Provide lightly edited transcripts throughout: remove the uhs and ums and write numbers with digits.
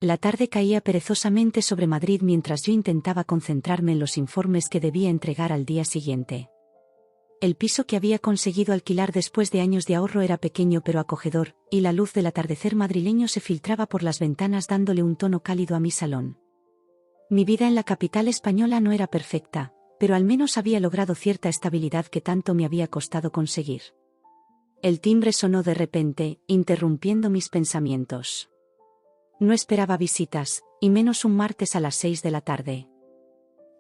La tarde caía perezosamente sobre Madrid mientras yo intentaba concentrarme en los informes que debía entregar al día siguiente. El piso que había conseguido alquilar después de años de ahorro era pequeño pero acogedor, y la luz del atardecer madrileño se filtraba por las ventanas dándole un tono cálido a mi salón. Mi vida en la capital española no era perfecta, pero al menos había logrado cierta estabilidad que tanto me había costado conseguir. El timbre sonó de repente, interrumpiendo mis pensamientos. No esperaba visitas, y menos un martes a las 6 de la tarde.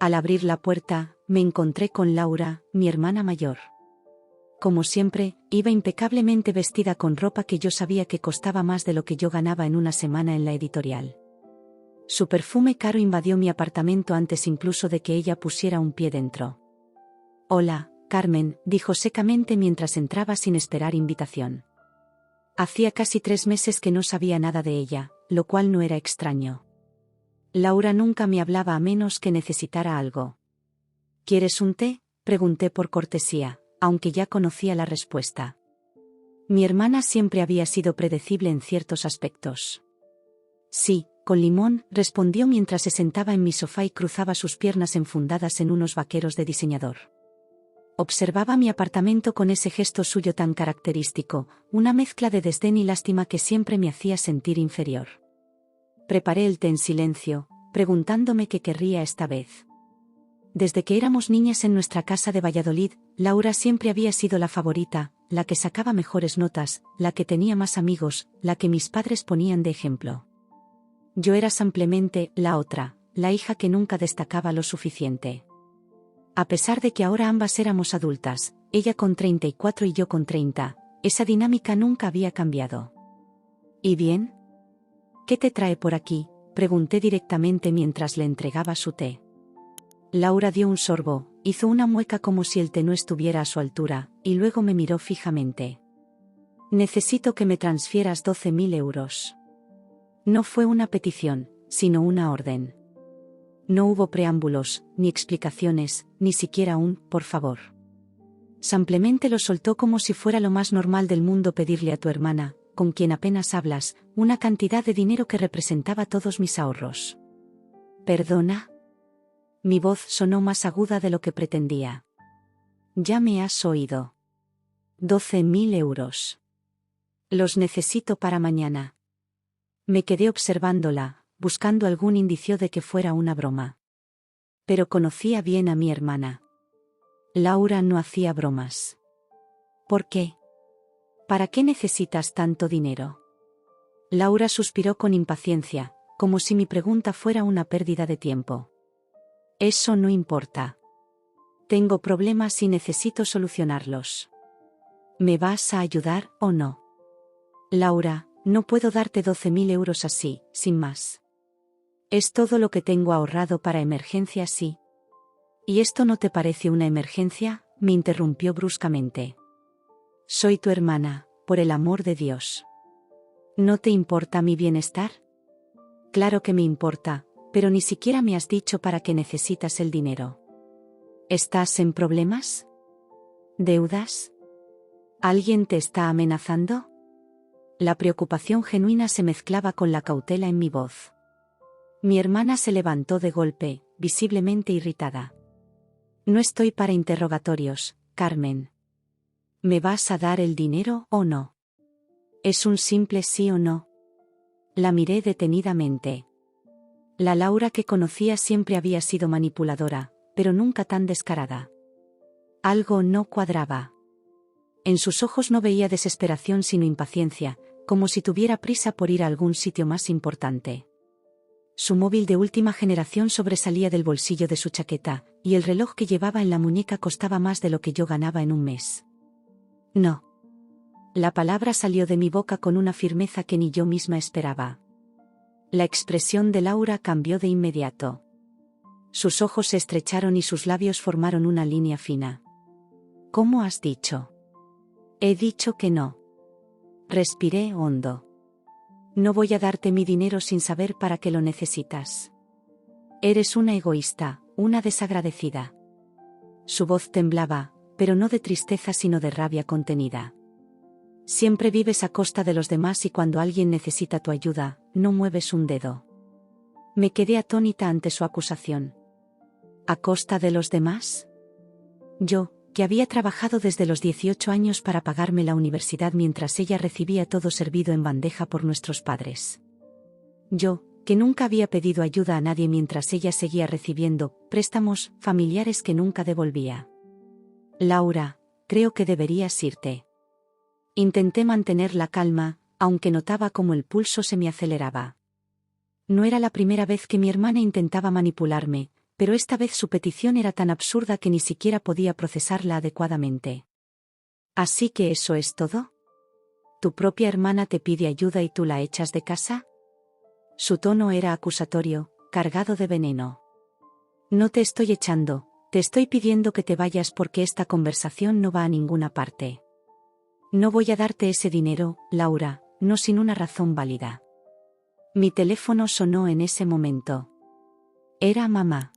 Al abrir la puerta, me encontré con Laura, mi hermana mayor. Como siempre, iba impecablemente vestida con ropa que yo sabía que costaba más de lo que yo ganaba en una semana en la editorial. Su perfume caro invadió mi apartamento antes incluso de que ella pusiera un pie dentro. «Hola, Carmen», dijo secamente mientras entraba sin esperar invitación. Hacía casi 3 meses que no sabía nada de ella, lo cual no era extraño. Laura nunca me hablaba a menos que necesitara algo. «¿Quieres un té?», pregunté por cortesía, aunque ya conocía la respuesta. Mi hermana siempre había sido predecible en ciertos aspectos. «Sí, con limón», respondió mientras se sentaba en mi sofá y cruzaba sus piernas enfundadas en unos vaqueros de diseñador. Observaba mi apartamento con ese gesto suyo tan característico, una mezcla de desdén y lástima que siempre me hacía sentir inferior. Preparé el té en silencio, preguntándome qué querría esta vez. Desde que éramos niñas en nuestra casa de Valladolid, Laura siempre había sido la favorita, la que sacaba mejores notas, la que tenía más amigos, la que mis padres ponían de ejemplo. Yo era simplemente la otra, la hija que nunca destacaba lo suficiente. A pesar de que ahora ambas éramos adultas, ella con 34 y yo con 30, esa dinámica nunca había cambiado. ¿Y bien? ¿Qué te trae por aquí?, pregunté directamente mientras le entregaba su té. Laura dio un sorbo, hizo una mueca como si el té no estuviera a su altura, y luego me miró fijamente. «Necesito que me transfieras 12.000 euros». No fue una petición, sino una orden. No hubo preámbulos, ni explicaciones, ni siquiera un «por favor». Simplemente lo soltó como si fuera lo más normal del mundo pedirle a tu hermana, con quien apenas hablas, una cantidad de dinero que representaba todos mis ahorros. «¿Perdona?». Mi voz sonó más aguda de lo que pretendía. «Ya me has oído. 12.000 euros. Los necesito para mañana». Me quedé observándola, buscando algún indicio de que fuera una broma. Pero conocía bien a mi hermana. Laura no hacía bromas. «¿Por qué? ¿Para qué necesitas tanto dinero?». Laura suspiró con impaciencia, como si mi pregunta fuera una pérdida de tiempo. «Eso no importa. Tengo problemas y necesito solucionarlos. ¿Me vas a ayudar o no?». «Laura, no puedo darte 12.000 euros así, sin más. Es todo lo que tengo ahorrado para emergencias, sí». «¿Y esto no te parece una emergencia?», me interrumpió bruscamente. «Soy tu hermana, por el amor de Dios. ¿No te importa mi bienestar?». «Claro que me importa, pero ni siquiera me has dicho para qué necesitas el dinero». «¿Estás en problemas? ¿Deudas? ¿Alguien te está amenazando?». La preocupación genuina se mezclaba con la cautela en mi voz. Mi hermana se levantó de golpe, visiblemente irritada. «No estoy para interrogatorios, Carmen. ¿Me vas a dar el dinero o no? Es un simple sí o no». La miré detenidamente. La Laura que conocía siempre había sido manipuladora, pero nunca tan descarada. Algo no cuadraba. En sus ojos no veía desesperación sino impaciencia, como si tuviera prisa por ir a algún sitio más importante. Su móvil de última generación sobresalía del bolsillo de su chaqueta, y el reloj que llevaba en la muñeca costaba más de lo que yo ganaba en un mes. «No». La palabra salió de mi boca con una firmeza que ni yo misma esperaba. La expresión de Laura cambió de inmediato. Sus ojos se estrecharon y sus labios formaron una línea fina. «¿Cómo has dicho?». «He dicho que no». Respiré hondo. «No voy a darte mi dinero sin saber para qué lo necesitas. Eres una egoísta, una desagradecida». Su voz temblaba, pero no de tristeza sino de rabia contenida. «Siempre vives a costa de los demás y cuando alguien necesita tu ayuda, no mueves un dedo». Me quedé atónita ante su acusación. ¿A costa de los demás? Yo, que había trabajado desde los 18 años para pagarme la universidad mientras ella recibía todo servido en bandeja por nuestros padres. Yo, que nunca había pedido ayuda a nadie mientras ella seguía recibiendo préstamos familiares que nunca devolvía. Laura, creo que deberías irte. Intenté mantener la calma, aunque notaba cómo el pulso se me aceleraba. No era la primera vez que mi hermana intentaba manipularme, pero esta vez su petición era tan absurda que ni siquiera podía procesarla adecuadamente. ¿Así que eso es todo? ¿Tu propia hermana te pide ayuda y tú la echas de casa? Su tono era acusatorio, cargado de veneno. No te estoy echando, te estoy pidiendo que te vayas porque esta conversación no va a ninguna parte. No voy a darte ese dinero, Laura, no sin una razón válida. Mi teléfono sonó en ese momento. Era mamá.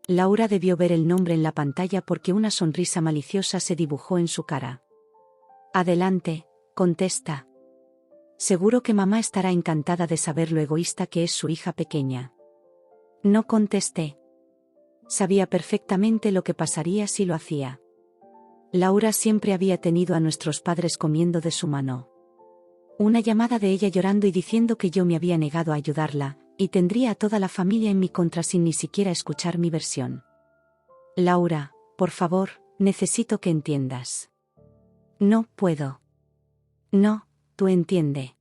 Laura debió ver el nombre en la pantalla porque una sonrisa maliciosa se dibujó en su cara. Adelante, contesta. Seguro que mamá estará encantada de saber lo egoísta que es su hija pequeña. No contesté. Sabía perfectamente lo que pasaría si lo hacía. Laura siempre había tenido a nuestros padres comiendo de su mano. Una llamada de ella llorando y diciendo que yo me había negado a ayudarla, y tendría a toda la familia en mi contra sin ni siquiera escuchar mi versión. Laura, por favor, necesito que entiendas. No puedo. No, tú entiende.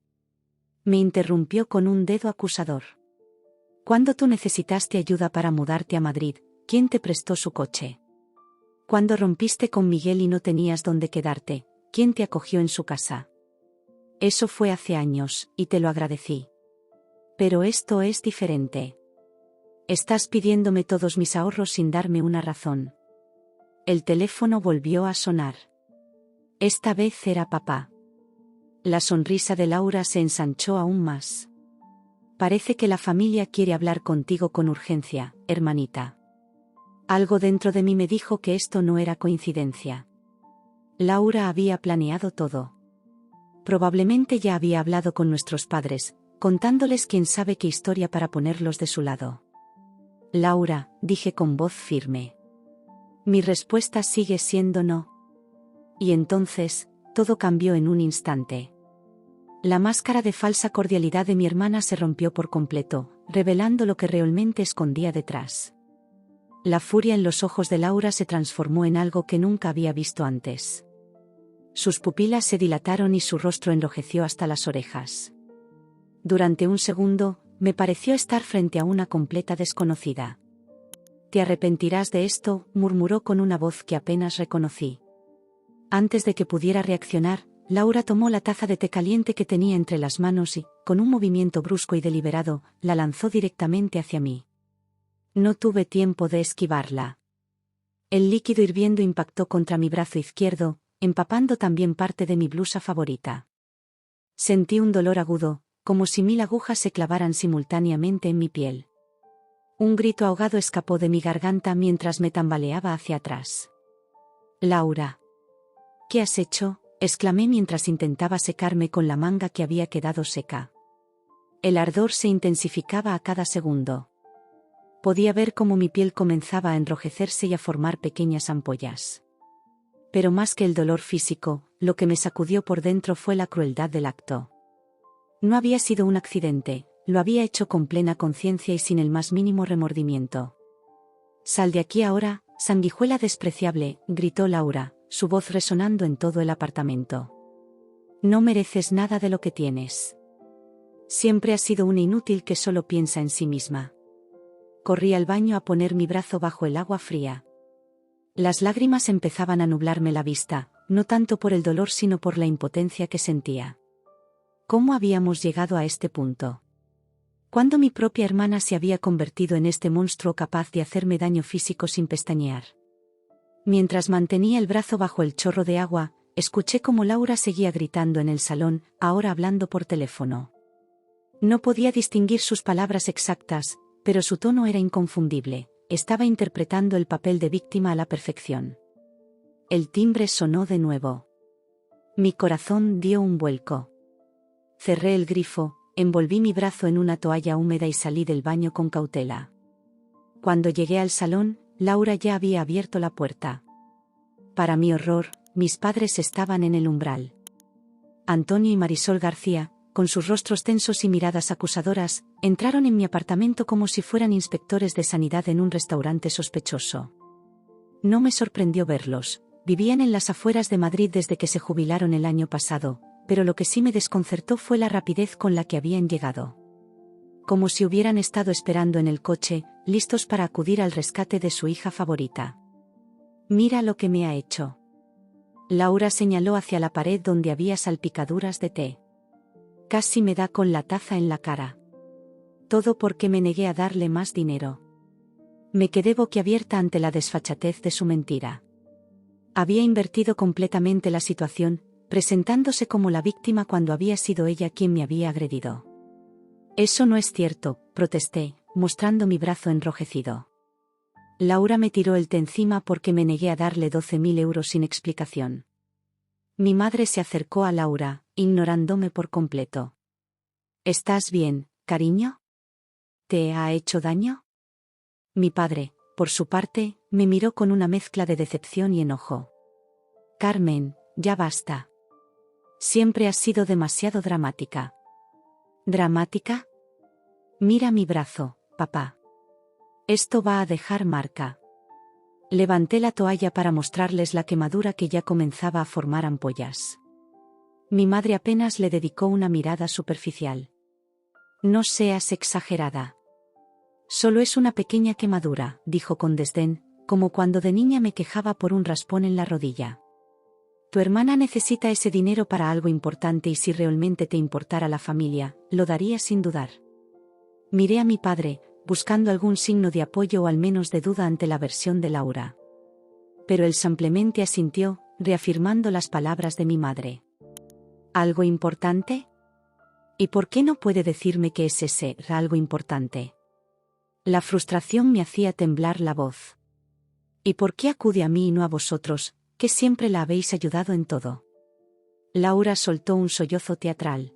Me interrumpió con un dedo acusador. Cuando tú necesitaste ayuda para mudarte a Madrid, ¿quién te prestó su coche? Cuando rompiste con Miguel y no tenías dónde quedarte, ¿quién te acogió en su casa? Eso fue hace años, y te lo agradecí. Pero esto es diferente. Estás pidiéndome todos mis ahorros sin darme una razón. El teléfono volvió a sonar. Esta vez era papá. La sonrisa de Laura se ensanchó aún más. Parece que la familia quiere hablar contigo con urgencia, hermanita. Algo dentro de mí me dijo que esto no era coincidencia. Laura había planeado todo. Probablemente ya había hablado con nuestros padres, contándoles quién sabe qué historia para ponerlos de su lado. Laura, dije con voz firme. Mi respuesta sigue siendo no. Y entonces, todo cambió en un instante. La máscara de falsa cordialidad de mi hermana se rompió por completo, revelando lo que realmente escondía detrás. La furia en los ojos de Laura se transformó en algo que nunca había visto antes. Sus pupilas se dilataron y su rostro enrojeció hasta las orejas. Durante un segundo, me pareció estar frente a una completa desconocida. «Te arrepentirás de esto», murmuró con una voz que apenas reconocí. Antes de que pudiera reaccionar, Laura tomó la taza de té caliente que tenía entre las manos y, con un movimiento brusco y deliberado, la lanzó directamente hacia mí. No tuve tiempo de esquivarla. El líquido hirviendo impactó contra mi brazo izquierdo, empapando también parte de mi blusa favorita. Sentí un dolor agudo, como si 1000 agujas se clavaran simultáneamente en mi piel. Un grito ahogado escapó de mi garganta mientras me tambaleaba hacia atrás. «Laura. ¿Qué has hecho?», exclamé mientras intentaba secarme con la manga que había quedado seca. El ardor se intensificaba a cada segundo. Podía ver cómo mi piel comenzaba a enrojecerse y a formar pequeñas ampollas. Pero más que el dolor físico, lo que me sacudió por dentro fue la crueldad del acto. No había sido un accidente, lo había hecho con plena conciencia y sin el más mínimo remordimiento. «Sal de aquí ahora, sanguijuela despreciable», gritó Laura, su voz resonando en todo el apartamento. «No mereces nada de lo que tienes. Siempre has sido una inútil que solo piensa en sí misma». Corrí al baño a poner mi brazo bajo el agua fría. Las lágrimas empezaban a nublarme la vista, no tanto por el dolor sino por la impotencia que sentía. ¿Cómo habíamos llegado a este punto? ¿Cuándo mi propia hermana se había convertido en este monstruo capaz de hacerme daño físico sin pestañear? Mientras mantenía el brazo bajo el chorro de agua, escuché cómo Laura seguía gritando en el salón, ahora hablando por teléfono. No podía distinguir sus palabras exactas, pero su tono era inconfundible. Estaba interpretando el papel de víctima a la perfección. El timbre sonó de nuevo. Mi corazón dio un vuelco. Cerré el grifo, envolví mi brazo en una toalla húmeda y salí del baño con cautela. Cuando llegué al salón, Laura ya había abierto la puerta. Para mi horror, mis padres estaban en el umbral. Antonio y Marisol García, con sus rostros tensos y miradas acusadoras, entraron en mi apartamento como si fueran inspectores de sanidad en un restaurante sospechoso. No me sorprendió verlos. Vivían en las afueras de Madrid desde que se jubilaron el año pasado, pero lo que sí me desconcertó fue la rapidez con la que habían llegado. Como si hubieran estado esperando en el coche, listos para acudir al rescate de su hija favorita. «Mira lo que me ha hecho». Laura señaló hacia la pared donde había salpicaduras de té. Casi me da con la taza en la cara. Todo porque me negué a darle más dinero. Me quedé boquiabierta ante la desfachatez de su mentira. Había invertido completamente la situación, presentándose como la víctima cuando había sido ella quien me había agredido. «Eso no es cierto», protesté, mostrando mi brazo enrojecido. Laura me tiró el té encima porque me negué a darle 12.000 euros sin explicación. Mi madre se acercó a Laura, ignorándome por completo. «¿Estás bien, cariño? ¿Te ha hecho daño?» Mi padre, por su parte, me miró con una mezcla de decepción y enojo. «Carmen, ya basta. Siempre has sido demasiado dramática». «¿Dramática? Mira mi brazo, papá. Esto va a dejar marca». Levanté la toalla para mostrarles la quemadura que ya comenzaba a formar ampollas. Mi madre apenas le dedicó una mirada superficial. «No seas exagerada. Solo es una pequeña quemadura», dijo con desdén, como cuando de niña me quejaba por un raspón en la rodilla. «Tu hermana necesita ese dinero para algo importante y si realmente te importara la familia, lo darías sin dudar». Miré a mi padre, buscando algún signo de apoyo o al menos de duda ante la versión de Laura. Pero él simplemente asintió, reafirmando las palabras de mi madre. «¿Algo importante? ¿Y por qué no puede decirme qué es ese algo importante?» La frustración me hacía temblar la voz. «¿Y por qué acude a mí y no a vosotros, que siempre la habéis ayudado en todo?» Laura soltó un sollozo teatral.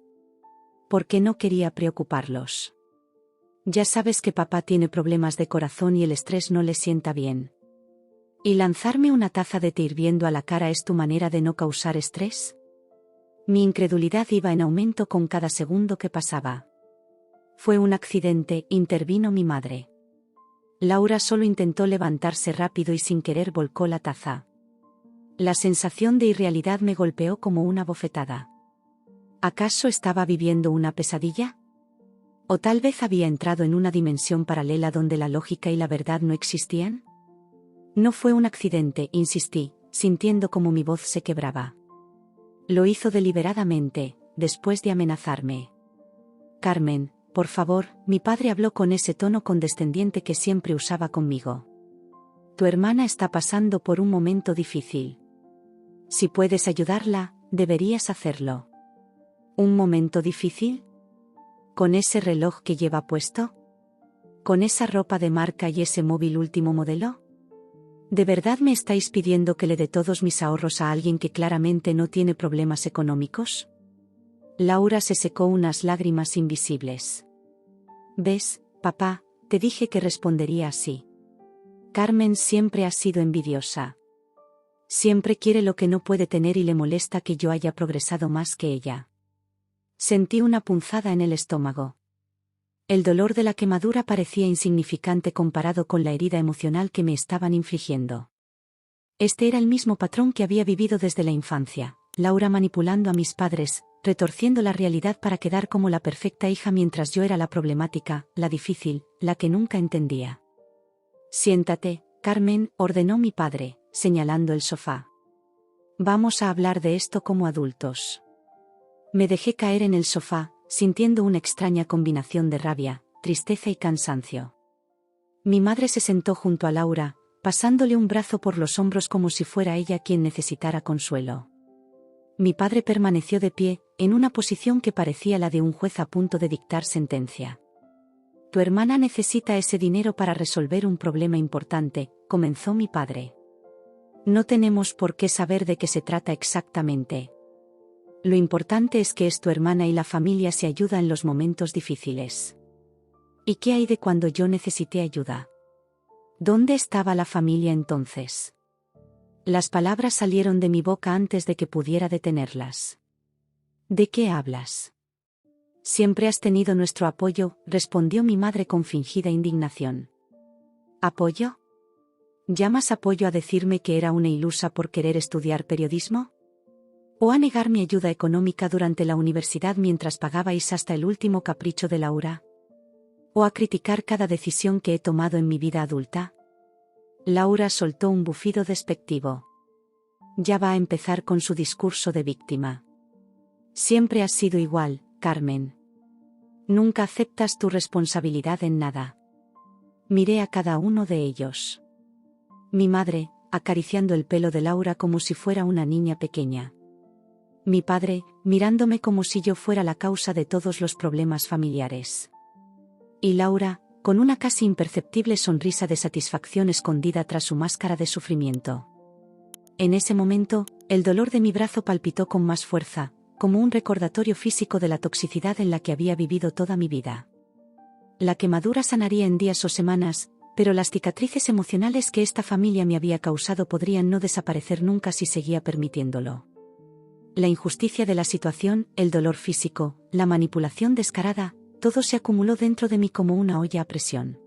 «Porque no quería preocuparlos. Ya sabes que papá tiene problemas de corazón y el estrés no le sienta bien. ¿Y lanzarme una taza de té hirviendo a la cara es tu manera de no causar estrés?» Mi incredulidad iba en aumento con cada segundo que pasaba. «Fue un accidente», intervino mi madre. Laura solo intentó levantarse rápido y sin querer volcó la taza. La sensación de irrealidad me golpeó como una bofetada. ¿Acaso estaba viviendo una pesadilla? ¿O tal vez había entrado en una dimensión paralela donde la lógica y la verdad no existían? «No fue un accidente», insistí, sintiendo como mi voz se quebraba. «Lo hizo deliberadamente, después de amenazarme». «Carmen, por favor», mi padre habló con ese tono condescendiente que siempre usaba conmigo. «Tu hermana está pasando por un momento difícil. Si puedes ayudarla, deberías hacerlo». «¿Un momento difícil? ¿Con ese reloj que lleva puesto? ¿Con esa ropa de marca y ese móvil último modelo? ¿De verdad me estáis pidiendo que le dé todos mis ahorros a alguien que claramente no tiene problemas económicos?» Laura se secó unas lágrimas invisibles. «¿Ves, papá? Te dije que respondería así. Carmen siempre ha sido envidiosa. Siempre quiere lo que no puede tener y le molesta que yo haya progresado más que ella». Sentí una punzada en el estómago. El dolor de la quemadura parecía insignificante comparado con la herida emocional que me estaban infligiendo. Este era el mismo patrón que había vivido desde la infancia, Laura manipulando a mis padres, retorciendo la realidad para quedar como la perfecta hija mientras yo era la problemática, la difícil, la que nunca entendía. «Siéntate, Carmen», ordenó mi padre, señalando el sofá. «Vamos a hablar de esto como adultos». Me dejé caer en el sofá, sintiendo una extraña combinación de rabia, tristeza y cansancio. Mi madre se sentó junto a Laura, pasándole un brazo por los hombros como si fuera ella quien necesitara consuelo. Mi padre permaneció de pie, en una posición que parecía la de un juez a punto de dictar sentencia. «Tu hermana necesita ese dinero para resolver un problema importante», comenzó mi padre. «No tenemos por qué saber de qué se trata exactamente. Lo importante es que es tu hermana y la familia se ayuda en los momentos difíciles. ¿Y qué hay de cuando yo necesité ayuda? ¿Dónde estaba la familia entonces? Las palabras salieron de mi boca antes de que pudiera detenerlas. ¿De qué hablas? Siempre has tenido nuestro apoyo, respondió mi madre con fingida indignación. ¿Apoyo? ¿Llamas apoyo a decirme que era una ilusa por querer estudiar periodismo? ¿O a negar mi ayuda económica durante la universidad mientras pagabais hasta el último capricho de Laura? ¿O a criticar cada decisión que he tomado en mi vida adulta? Laura soltó un bufido despectivo. Ya va a empezar con su discurso de víctima. Siempre has sido igual, Carmen. Nunca aceptas tu responsabilidad en nada. Miré a cada uno de ellos. Mi madre, acariciando el pelo de Laura como si fuera una niña pequeña. Mi padre, mirándome como si yo fuera la causa de todos los problemas familiares. Y Laura, con una casi imperceptible sonrisa de satisfacción escondida tras su máscara de sufrimiento. En ese momento, el dolor de mi brazo palpitó con más fuerza, como un recordatorio físico de la toxicidad en la que había vivido toda mi vida. La quemadura sanaría en días o semanas, pero las cicatrices emocionales que esta familia me había causado podrían no desaparecer nunca si seguía permitiéndolo. La injusticia de la situación, el dolor físico, la manipulación descarada, todo se acumuló dentro de mí como una olla a presión.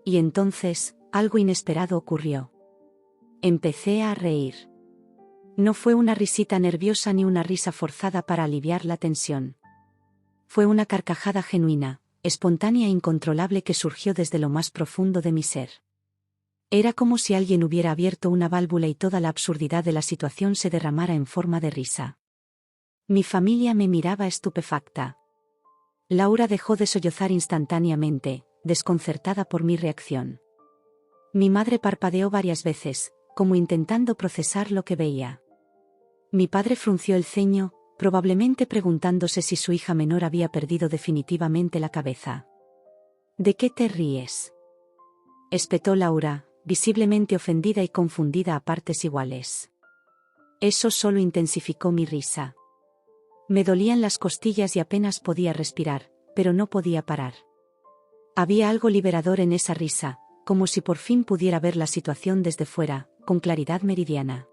Y entonces, algo inesperado ocurrió. Empecé a reír. No fue una risita nerviosa ni una risa forzada para aliviar la tensión. Fue una carcajada genuina, espontánea e incontrolable que surgió desde lo más profundo de mi ser. Era como si alguien hubiera abierto una válvula y toda la absurdidad de la situación se derramara en forma de risa. Mi familia me miraba estupefacta. Laura dejó de sollozar instantáneamente, desconcertada por mi reacción. Mi madre parpadeó varias veces, como intentando procesar lo que veía. Mi padre frunció el ceño, probablemente preguntándose si su hija menor había perdido definitivamente la cabeza. ¿De qué te ríes?, espetó Laura, visiblemente ofendida y confundida a partes iguales. Eso solo intensificó mi risa. Me dolían las costillas y apenas podía respirar, pero no podía parar. Había algo liberador en esa risa, como si por fin pudiera ver la situación desde fuera, con claridad meridiana.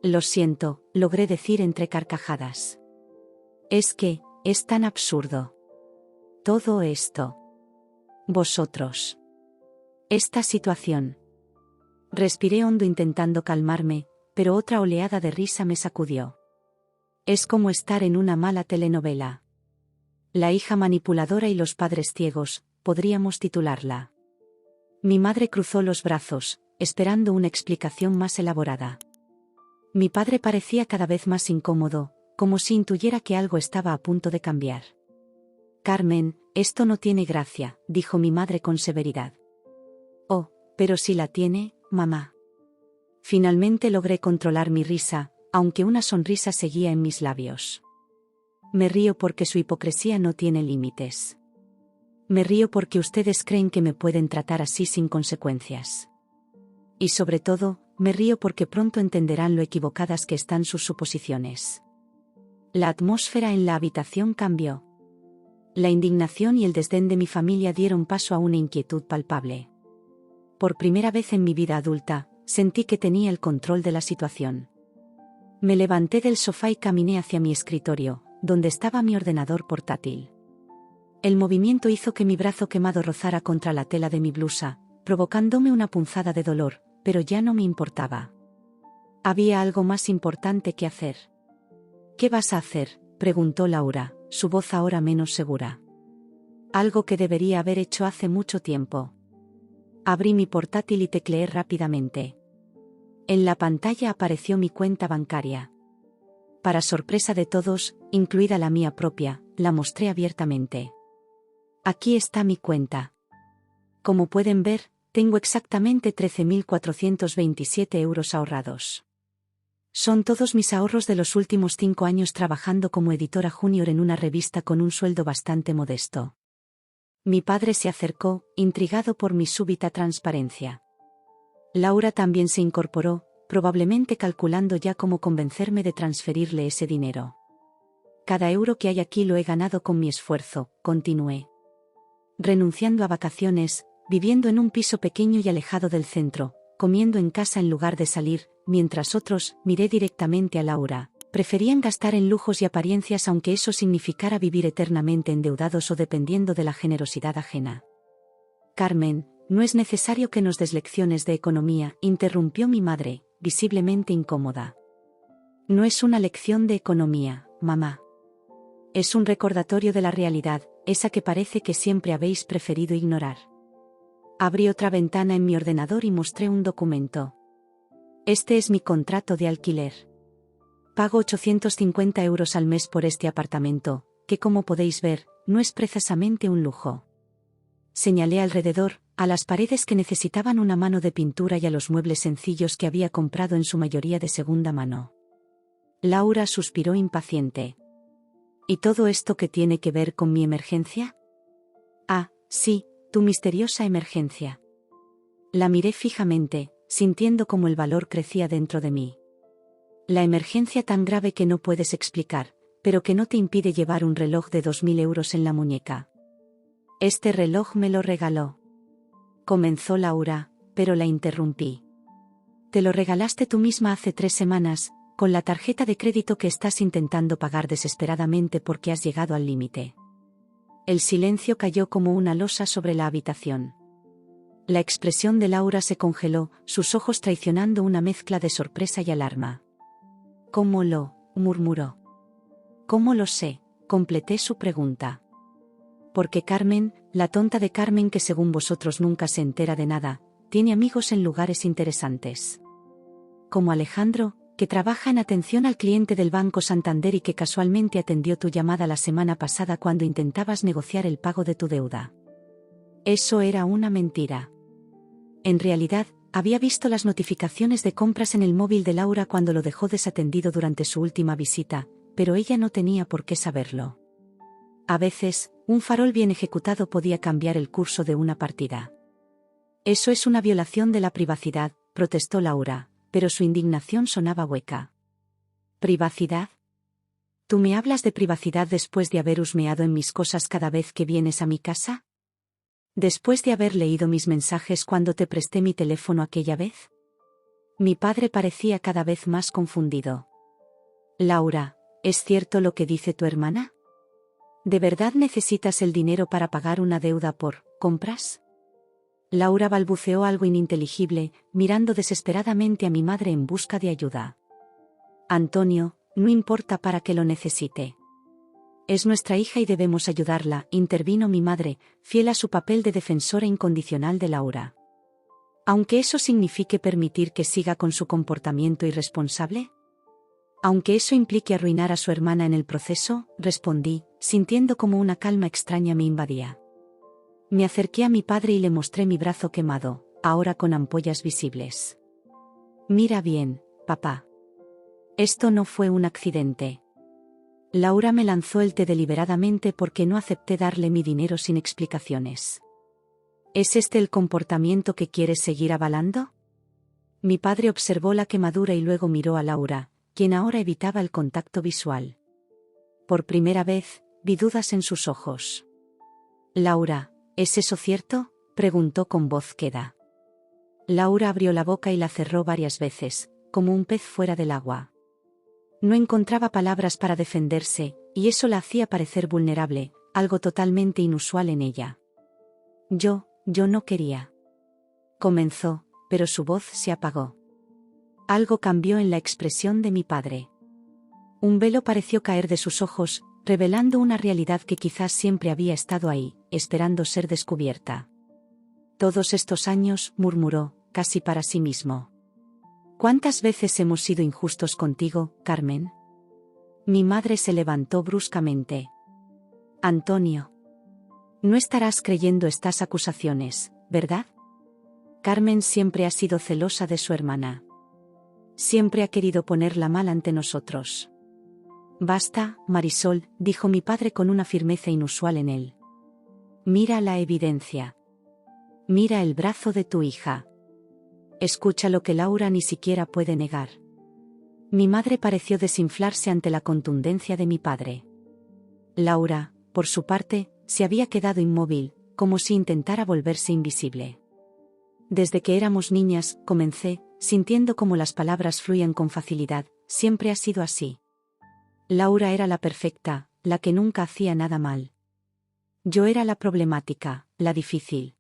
Lo siento, logré decir entre carcajadas. Es tan absurdo. Todo esto. Vosotros. Esta situación. Respiré hondo intentando calmarme, pero otra oleada de risa me sacudió. Es como estar en una mala telenovela. La hija manipuladora y los padres ciegos, podríamos titularla. Mi madre cruzó los brazos, esperando una explicación más elaborada. Mi padre parecía cada vez más incómodo, como si intuyera que algo estaba a punto de cambiar. Carmen, esto no tiene gracia, dijo mi madre con severidad. Oh, pero sí la tiene, mamá. Finalmente logré controlar mi risa, aunque una sonrisa seguía en mis labios. Me río porque su hipocresía no tiene límites. Me río porque ustedes creen que me pueden tratar así sin consecuencias. Y sobre todo, me río porque pronto entenderán lo equivocadas que están sus suposiciones. La atmósfera en la habitación cambió. La indignación y el desdén de mi familia dieron paso a una inquietud palpable. Por primera vez en mi vida adulta, sentí que tenía el control de la situación. Me levanté del sofá y caminé hacia mi escritorio, donde estaba mi ordenador portátil. El movimiento hizo que mi brazo quemado rozara contra la tela de mi blusa, provocándome una punzada de dolor, pero ya no me importaba. Había algo más importante que hacer. ¿Qué vas a hacer?, preguntó Laura, su voz ahora menos segura. Algo que debería haber hecho hace mucho tiempo. Abrí mi portátil y tecleé rápidamente. En la pantalla apareció mi cuenta bancaria. Para sorpresa de todos, incluida la mía propia, la mostré abiertamente. Aquí está mi cuenta. Como pueden ver, tengo exactamente 13.427 euros ahorrados. Son todos mis ahorros de los últimos 5 años trabajando como editora junior en una revista con un sueldo bastante modesto. Mi padre se acercó, intrigado por mi súbita transparencia. Laura también se incorporó, probablemente calculando ya cómo convencerme de transferirle ese dinero. Cada euro que hay aquí lo he ganado con mi esfuerzo, continué. Renunciando a vacaciones, viviendo en un piso pequeño y alejado del centro, comiendo en casa en lugar de salir, mientras otros, miré directamente a Laura, preferían gastar en lujos y apariencias aunque eso significara vivir eternamente endeudados o dependiendo de la generosidad ajena. Carmen, no es necesario que nos des lecciones de economía, interrumpió mi madre, visiblemente incómoda. No es una lección de economía, mamá. Es un recordatorio de la realidad, esa que parece que siempre habéis preferido ignorar. Abrí otra ventana en mi ordenador y mostré un documento. Este es mi contrato de alquiler. Pago 850 euros al mes por este apartamento, que como podéis ver, no es precisamente un lujo. Señalé alrededor, a las paredes que necesitaban una mano de pintura y a los muebles sencillos que había comprado en su mayoría de segunda mano. Laura suspiró impaciente. ¿Y todo esto qué tiene que ver con mi emergencia? Ah, sí, tu misteriosa emergencia. La miré fijamente, sintiendo cómo el valor crecía dentro de mí. La emergencia tan grave que no puedes explicar, pero que no te impide llevar un reloj de 2000 euros en la muñeca. Este reloj me lo regaló. Comenzó Laura, pero la interrumpí. Te lo regalaste tú misma hace 3 semanas, con la tarjeta de crédito que estás intentando pagar desesperadamente porque has llegado al límite. El silencio cayó como una losa sobre la habitación. La expresión de Laura se congeló, sus ojos traicionando una mezcla de sorpresa y alarma. ¿Cómo lo? Murmuró. ¿Cómo lo sé? Completé su pregunta. Porque Carmen, la tonta de Carmen que según vosotros nunca se entera de nada, tiene amigos en lugares interesantes. Como Alejandro, que trabaja en atención al cliente del Banco Santander y que casualmente atendió tu llamada la semana pasada cuando intentabas negociar el pago de tu deuda. Eso era una mentira. En realidad, había visto las notificaciones de compras en el móvil de Laura cuando lo dejó desatendido durante su última visita, pero ella no tenía por qué saberlo. A veces, un farol bien ejecutado podía cambiar el curso de una partida. Eso es una violación de la privacidad, protestó Laura, pero su indignación sonaba hueca. ¿Privacidad? ¿Tú me hablas de privacidad después de haber husmeado en mis cosas cada vez que vienes a mi casa? ¿Después de haber leído mis mensajes cuando te presté mi teléfono aquella vez? Mi padre parecía cada vez más confundido. Laura, ¿es cierto lo que dice tu hermana? ¿De verdad necesitas el dinero para pagar una deuda por compras? Laura balbuceó algo ininteligible, mirando desesperadamente a mi madre en busca de ayuda. Antonio, no importa para qué lo necesite. Es nuestra hija y debemos ayudarla, intervino mi madre, fiel a su papel de defensora incondicional de Laura. Aunque eso signifique permitir que siga con su comportamiento irresponsable. Aunque eso implique arruinar a su hermana en el proceso, respondí, sintiendo como una calma extraña me invadía. Me acerqué a mi padre y le mostré mi brazo quemado, ahora con ampollas visibles. Mira bien, papá. Esto no fue un accidente. Laura me lanzó el té deliberadamente porque no acepté darle mi dinero sin explicaciones. ¿Es este el comportamiento que quieres seguir avalando? Mi padre observó la quemadura y luego miró a Laura, quien ahora evitaba el contacto visual. Por primera vez, vi dudas en sus ojos. Laura, ¿es eso cierto?, preguntó con voz queda. Laura abrió la boca y la cerró varias veces, como un pez fuera del agua. No encontraba palabras para defenderse, y eso la hacía parecer vulnerable, algo totalmente inusual en ella. Yo no quería. Comenzó, pero su voz se apagó. Algo cambió en la expresión de mi padre. Un velo pareció caer de sus ojos, revelando una realidad que quizás siempre había estado ahí, esperando ser descubierta. Todos estos años, murmuró, casi para sí mismo. ¿Cuántas veces hemos sido injustos contigo, Carmen? Mi madre se levantó bruscamente. Antonio. No estarás creyendo estas acusaciones, ¿verdad? Carmen siempre ha sido celosa de su hermana. Siempre ha querido ponerla mal ante nosotros. Basta, Marisol, dijo mi padre con una firmeza inusual en él. Mira la evidencia. Mira el brazo de tu hija. Escucha lo que Laura ni siquiera puede negar. Mi madre pareció desinflarse ante la contundencia de mi padre. Laura, por su parte, se había quedado inmóvil, como si intentara volverse invisible. Desde que éramos niñas, comencé, sintiendo cómo las palabras fluían con facilidad, siempre ha sido así. Laura era la perfecta, la que nunca hacía nada mal. Yo era la problemática, la difícil.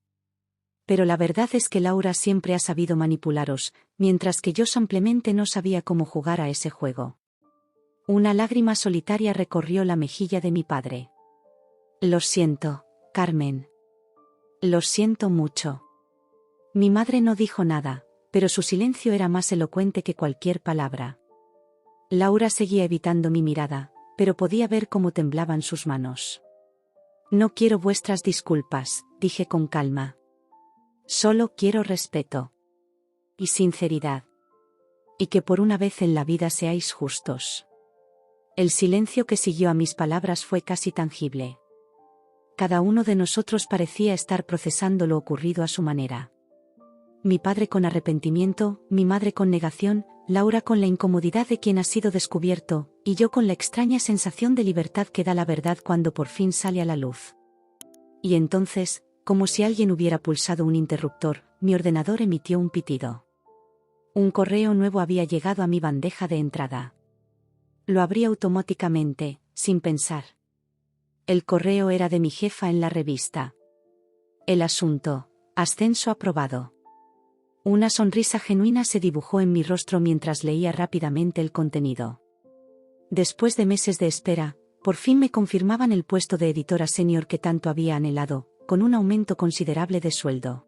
Pero la verdad es que Laura siempre ha sabido manipularos, mientras que yo simplemente no sabía cómo jugar a ese juego. Una lágrima solitaria recorrió la mejilla de mi padre. Lo siento, Carmen. Lo siento mucho. Mi madre no dijo nada, pero su silencio era más elocuente que cualquier palabra. Laura seguía evitando mi mirada, pero podía ver cómo temblaban sus manos. No quiero vuestras disculpas, dije con calma. Solo quiero respeto. Y sinceridad. Y que por una vez en la vida seáis justos. El silencio que siguió a mis palabras fue casi tangible. Cada uno de nosotros parecía estar procesando lo ocurrido a su manera. Mi padre con arrepentimiento, mi madre con negación, Laura con la incomodidad de quien ha sido descubierto, y yo con la extraña sensación de libertad que da la verdad cuando por fin sale a la luz. Y entonces, como si alguien hubiera pulsado un interruptor, mi ordenador emitió un pitido. Un correo nuevo había llegado a mi bandeja de entrada. Lo abrí automáticamente, sin pensar. El correo era de mi jefa en la revista. El asunto: ascenso aprobado. Una sonrisa genuina se dibujó en mi rostro mientras leía rápidamente el contenido. Después de meses de espera, por fin me confirmaban el puesto de editora senior que tanto había anhelado, con un aumento considerable de sueldo.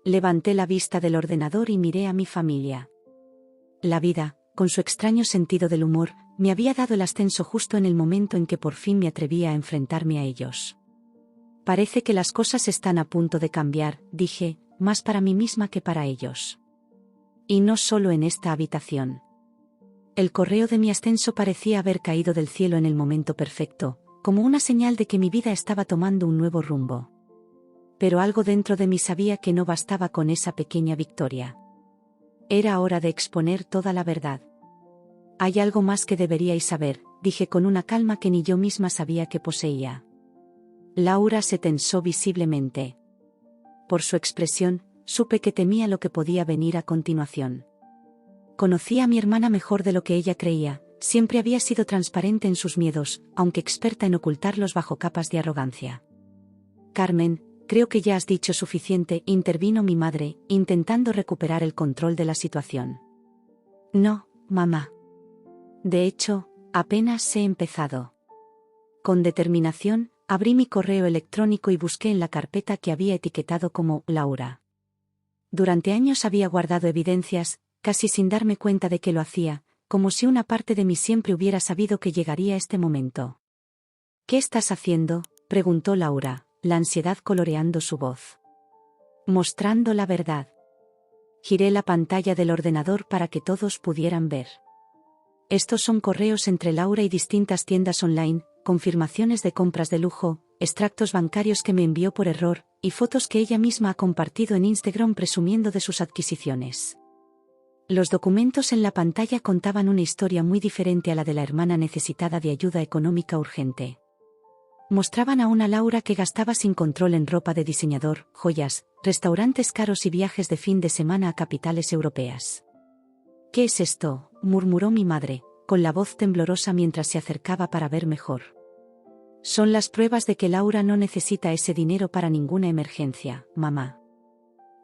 Levanté la vista del ordenador y miré a mi familia. La vida, con su extraño sentido del humor, me había dado el ascenso justo en el momento en que por fin me atrevía a enfrentarme a ellos. Parece que las cosas están a punto de cambiar, dije, más para mí misma que para ellos. Y no solo en esta habitación. El correo de mi ascenso parecía haber caído del cielo en el momento perfecto, como una señal de que mi vida estaba tomando un nuevo rumbo. Pero algo dentro de mí sabía que no bastaba con esa pequeña victoria. Era hora de exponer toda la verdad. Hay algo más que deberíais saber, dije con una calma que ni yo misma sabía que poseía. Laura se tensó visiblemente. Por su expresión, supe que temía lo que podía venir a continuación. Conocía a mi hermana mejor de lo que ella creía, siempre había sido transparente en sus miedos, aunque experta en ocultarlos bajo capas de arrogancia. Carmen, creo que ya has dicho suficiente, intervino mi madre, intentando recuperar el control de la situación. No, mamá. De hecho, apenas he empezado. Con determinación, abrí mi correo electrónico y busqué en la carpeta que había etiquetado como Laura. Durante años había guardado evidencias, casi sin darme cuenta de que lo hacía, como si una parte de mí siempre hubiera sabido que llegaría este momento. ¿Qué estás haciendo?, preguntó Laura, la ansiedad coloreando su voz. Mostrando la verdad. Giré la pantalla del ordenador para que todos pudieran ver. Estos son correos entre Laura y distintas tiendas online, confirmaciones de compras de lujo, extractos bancarios que me envió por error, y fotos que ella misma ha compartido en Instagram presumiendo de sus adquisiciones. Los documentos en la pantalla contaban una historia muy diferente a la de la hermana necesitada de ayuda económica urgente. Mostraban a una Laura que gastaba sin control en ropa de diseñador, joyas, restaurantes caros y viajes de fin de semana a capitales europeas. ¿Qué es esto?, murmuró mi madre, con la voz temblorosa mientras se acercaba para ver mejor. Son las pruebas de que Laura no necesita ese dinero para ninguna emergencia, mamá.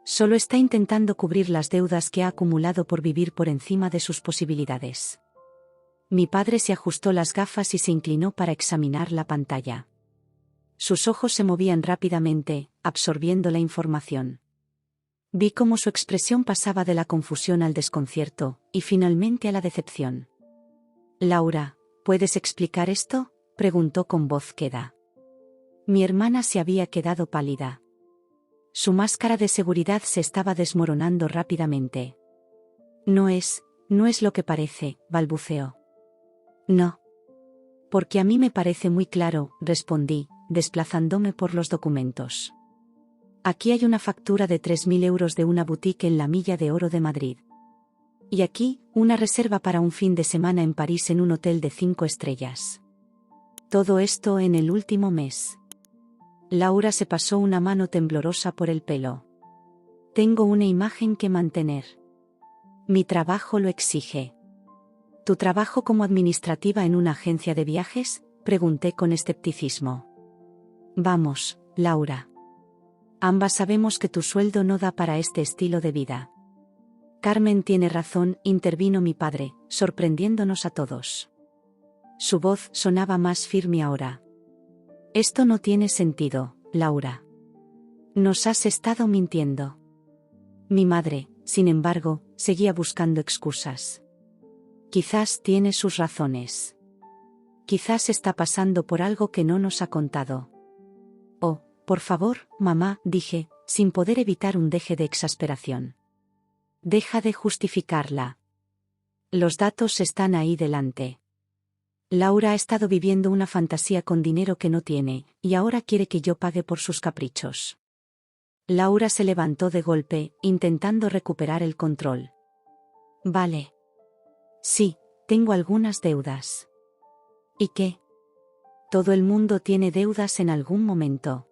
Solo está intentando cubrir las deudas que ha acumulado por vivir por encima de sus posibilidades. Mi padre se ajustó las gafas y se inclinó para examinar la pantalla. Sus ojos se movían rápidamente, absorbiendo la información. Vi cómo su expresión pasaba de la confusión al desconcierto, y finalmente a la decepción. Laura, ¿puedes explicar esto?, preguntó con voz queda. Mi hermana se había quedado pálida. Su máscara de seguridad se estaba desmoronando rápidamente. No es lo que parece, balbuceó. No. Porque a mí me parece muy claro, respondí, desplazándome por los documentos. Aquí hay una factura de 3.000 euros de una boutique en la Milla de Oro de Madrid. Y aquí, una reserva para un fin de semana en París en un hotel de 5 estrellas. Todo esto en el último mes. Laura se pasó una mano temblorosa por el pelo. Tengo una imagen que mantener. Mi trabajo lo exige. ¿Tu trabajo como administrativa en una agencia de viajes?, pregunté con escepticismo. Vamos, Laura. Ambas sabemos que tu sueldo no da para este estilo de vida. Carmen tiene razón, intervino mi padre, sorprendiéndonos a todos. Su voz sonaba más firme ahora. Esto no tiene sentido, Laura. Nos has estado mintiendo. Mi madre, sin embargo, seguía buscando excusas. Quizás tiene sus razones. Quizás está pasando por algo que no nos ha contado. Oh, por favor, mamá, dije, sin poder evitar un deje de exasperación. Deja de justificarla. Los datos están ahí delante. Laura ha estado viviendo una fantasía con dinero que no tiene, y ahora quiere que yo pague por sus caprichos. Laura se levantó de golpe, intentando recuperar el control. Vale. Sí, tengo algunas deudas. ¿Y qué? Todo el mundo tiene deudas en algún momento.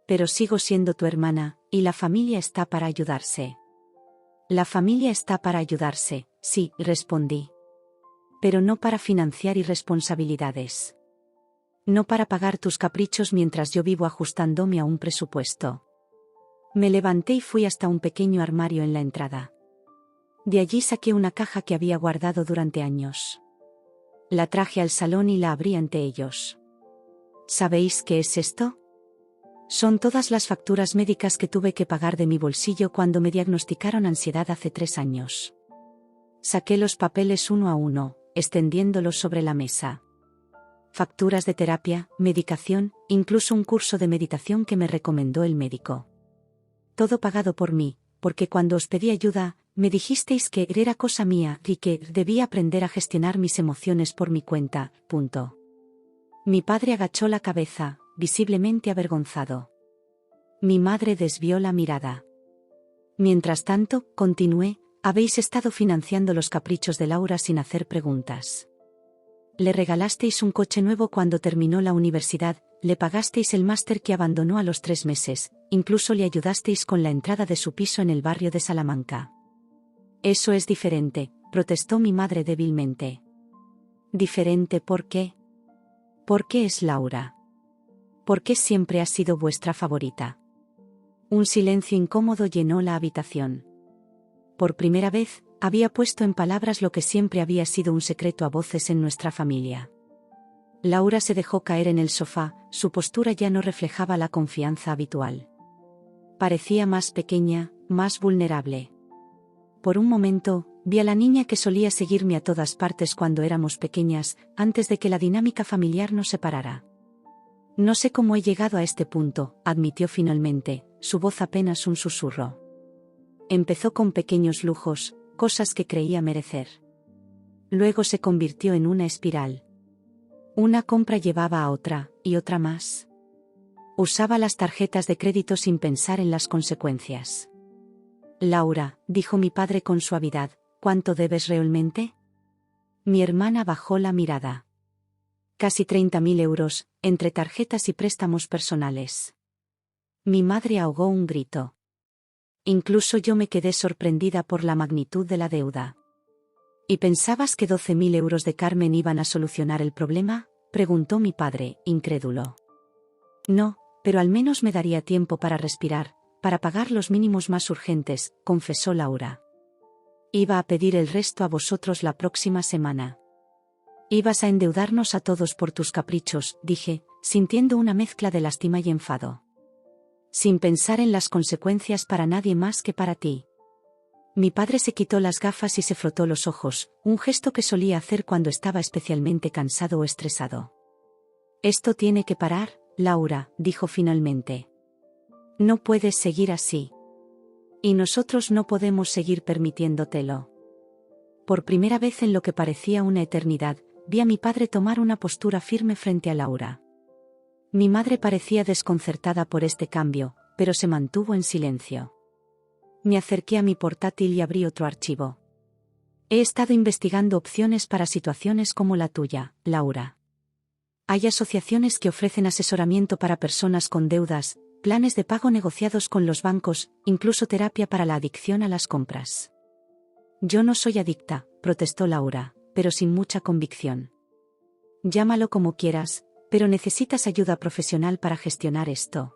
Pero sigo siendo tu hermana, y la familia está para ayudarse. La familia está para ayudarse, sí, respondí. Pero no para financiar irresponsabilidades. No para pagar tus caprichos mientras yo vivo ajustándome a un presupuesto. Me levanté y fui hasta un pequeño armario en la entrada. De allí saqué una caja que había guardado durante años. La traje al salón y la abrí ante ellos. ¿Sabéis qué es esto? Son todas las facturas médicas que tuve que pagar de mi bolsillo cuando me diagnosticaron ansiedad hace 3 años. Saqué los papeles uno a uno, extendiéndolos sobre la mesa. Facturas de terapia, medicación, incluso un curso de meditación que me recomendó el médico. Todo pagado por mí, porque cuando os pedí ayuda, me dijisteis que era cosa mía y que debía aprender a gestionar mis emociones por mi cuenta, punto. Mi padre agachó la cabeza, visiblemente avergonzado. Mi madre desvió la mirada. Mientras tanto, continué, habéis estado financiando los caprichos de Laura sin hacer preguntas. Le regalasteis un coche nuevo cuando terminó la universidad, le pagasteis el máster que abandonó a los 3 meses, incluso le ayudasteis con la entrada de su piso en el barrio de Salamanca. Eso es diferente, protestó mi madre débilmente. ¿Diferente por qué? ¿Por qué es Laura? ¿Por qué siempre ha sido vuestra favorita? Un silencio incómodo llenó la habitación. Por primera vez, había puesto en palabras lo que siempre había sido un secreto a voces en nuestra familia. Laura se dejó caer en el sofá, su postura ya no reflejaba la confianza habitual. Parecía más pequeña, más vulnerable. Por un momento, vi a la niña que solía seguirme a todas partes cuando éramos pequeñas, antes de que la dinámica familiar nos separara. No sé cómo he llegado a este punto, admitió finalmente, su voz apenas un susurro. Empezó con pequeños lujos, cosas que creía merecer. Luego se convirtió en una espiral. Una compra llevaba a otra, y otra más. Usaba las tarjetas de crédito sin pensar en las consecuencias. Laura, dijo mi padre con suavidad, ¿cuánto debes realmente? Mi hermana bajó la mirada. Casi 30.000 euros, entre tarjetas y préstamos personales. Mi madre ahogó un grito. Incluso yo me quedé sorprendida por la magnitud de la deuda. ¿Y pensabas que 12.000 euros de Carmen iban a solucionar el problema?, preguntó mi padre, incrédulo. No, pero al menos me daría tiempo para respirar, para pagar los mínimos más urgentes, confesó Laura. Iba a pedir el resto a vosotros la próxima semana. Ibas a endeudarnos a todos por tus caprichos, dije, sintiendo una mezcla de lástima y enfado. Sin pensar en las consecuencias para nadie más que para ti. Mi padre se quitó las gafas y se frotó los ojos, un gesto que solía hacer cuando estaba especialmente cansado o estresado. Esto tiene que parar, Laura, dijo finalmente. No puedes seguir así. Y nosotros no podemos seguir permitiéndotelo. Por primera vez en lo que parecía una eternidad, vi a mi padre tomar una postura firme frente a Laura. Mi madre parecía desconcertada por este cambio, pero se mantuvo en silencio. Me acerqué a mi portátil y abrí otro archivo. He estado investigando opciones para situaciones como la tuya, Laura. Hay asociaciones que ofrecen asesoramiento para personas con deudas, planes de pago negociados con los bancos, incluso terapia para la adicción a las compras. Yo no soy adicta, protestó Laura, pero sin mucha convicción. Llámalo como quieras, pero necesitas ayuda profesional para gestionar esto.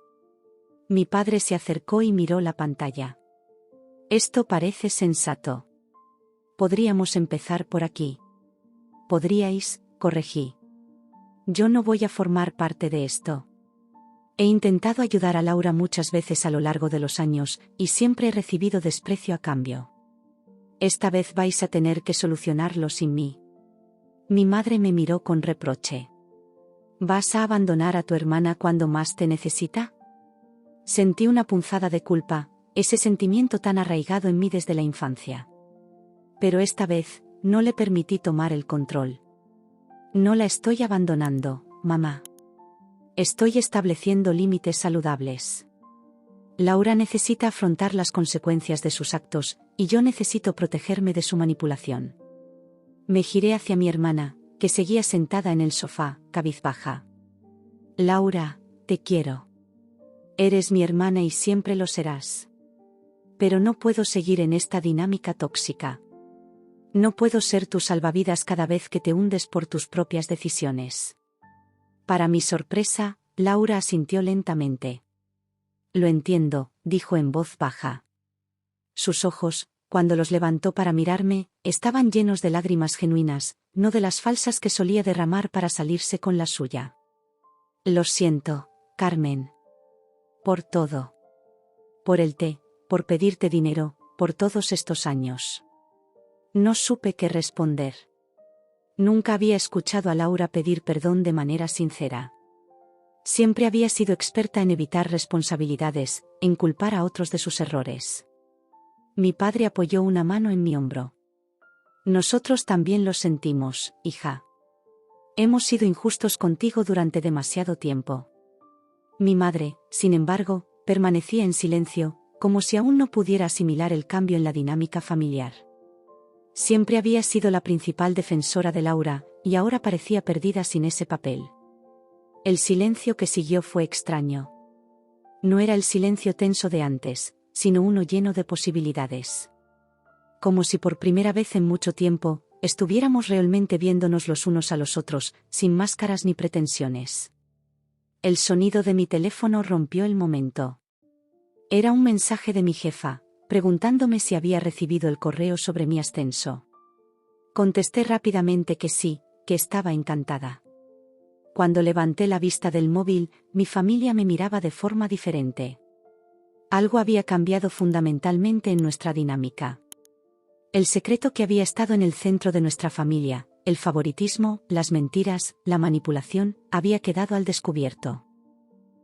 Mi padre se acercó y miró la pantalla. Esto parece sensato. Podríamos empezar por aquí. Podríais, corregí. Yo no voy a formar parte de esto. He intentado ayudar a Laura muchas veces a lo largo de los años, y siempre he recibido desprecio a cambio. Esta vez vais a tener que solucionarlo sin mí. Mi madre me miró con reproche. ¿Vas a abandonar a tu hermana cuando más te necesita? Sentí una punzada de culpa, ese sentimiento tan arraigado en mí desde la infancia. Pero esta vez, no le permití tomar el control. No la estoy abandonando, mamá. Estoy estableciendo límites saludables. Laura necesita afrontar las consecuencias de sus actos, y yo necesito protegerme de su manipulación. Me giré hacia mi hermana, que seguía sentada en el sofá, cabizbaja. Laura, te quiero. Eres mi hermana y siempre lo serás. Pero no puedo seguir en esta dinámica tóxica. No puedo ser tu salvavidas cada vez que te hundes por tus propias decisiones. Para mi sorpresa, Laura asintió lentamente. Lo entiendo, dijo en voz baja. Sus ojos, cuando los levantó para mirarme, estaban llenos de lágrimas genuinas, no de las falsas que solía derramar para salirse con la suya. Lo siento, Carmen. Por todo. Por el té, por pedirte dinero, por todos estos años. No supe qué responder. Nunca había escuchado a Laura pedir perdón de manera sincera. Siempre había sido experta en evitar responsabilidades, en culpar a otros de sus errores. Mi padre apoyó una mano en mi hombro. Nosotros también lo sentimos, hija. Hemos sido injustos contigo durante demasiado tiempo. Mi madre, sin embargo, permanecía en silencio, como si aún no pudiera asimilar el cambio en la dinámica familiar. Siempre había sido la principal defensora de Laura, y ahora parecía perdida sin ese papel. El silencio que siguió fue extraño. No era el silencio tenso de antes, sino uno lleno de posibilidades. Como si por primera vez en mucho tiempo, estuviéramos realmente viéndonos los unos a los otros, sin máscaras ni pretensiones. El sonido de mi teléfono rompió el momento. Era un mensaje de mi jefa, preguntándome si había recibido el correo sobre mi ascenso. Contesté rápidamente que sí, que estaba encantada. Cuando levanté la vista del móvil, mi familia me miraba de forma diferente. Algo había cambiado fundamentalmente en nuestra dinámica. El secreto que había estado en el centro de nuestra familia, el favoritismo, las mentiras, la manipulación, había quedado al descubierto.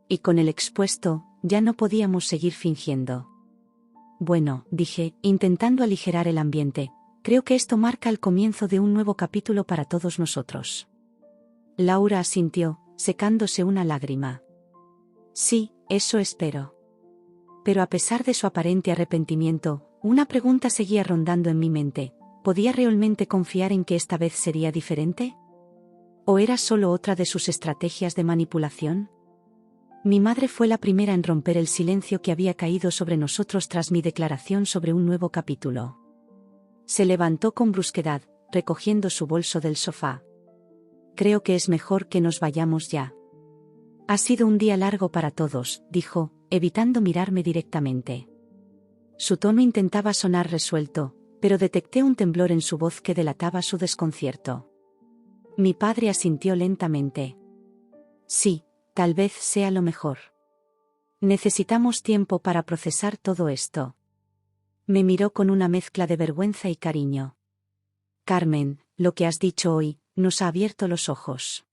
Y con el expuesto, ya no podíamos seguir fingiendo. Bueno, dije, intentando aligerar el ambiente, creo que esto marca el comienzo de un nuevo capítulo para todos nosotros. Laura asintió, secándose una lágrima. Sí, eso espero. Pero a pesar de su aparente arrepentimiento, una pregunta seguía rondando en mi mente. ¿Podía realmente confiar en que esta vez sería diferente? ¿O era solo otra de sus estrategias de manipulación? Mi madre fue la primera en romper el silencio que había caído sobre nosotros tras mi declaración sobre un nuevo capítulo. Se levantó con brusquedad, recogiendo su bolso del sofá. Creo que es mejor que nos vayamos ya. Ha sido un día largo para todos, dijo, evitando mirarme directamente. Su tono intentaba sonar resuelto, pero detecté un temblor en su voz que delataba su desconcierto. Mi padre asintió lentamente. Sí, tal vez sea lo mejor. Necesitamos tiempo para procesar todo esto. Me miró con una mezcla de vergüenza y cariño. Carmen, lo que has dicho hoy, nos ha abierto los ojos.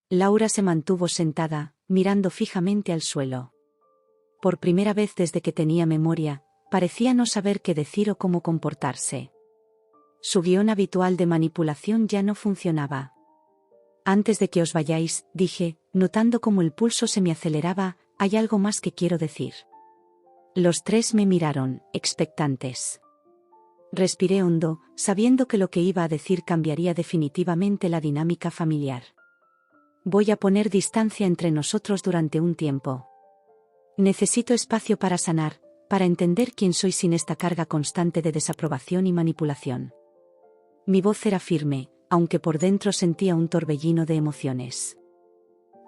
Laura se mantuvo sentada, mirando fijamente al suelo. Por primera vez desde que tenía memoria, parecía no saber qué decir o cómo comportarse. Su guión habitual de manipulación ya no funcionaba. Antes de que os vayáis, dije, notando cómo el pulso se me aceleraba, hay algo más que quiero decir. Los tres me miraron, expectantes. Respiré hondo, sabiendo que lo que iba a decir cambiaría definitivamente la dinámica familiar. Voy a poner distancia entre nosotros durante un tiempo. Necesito espacio para sanar, para entender quién soy sin esta carga constante de desaprobación y manipulación. Mi voz era firme, aunque por dentro sentía un torbellino de emociones.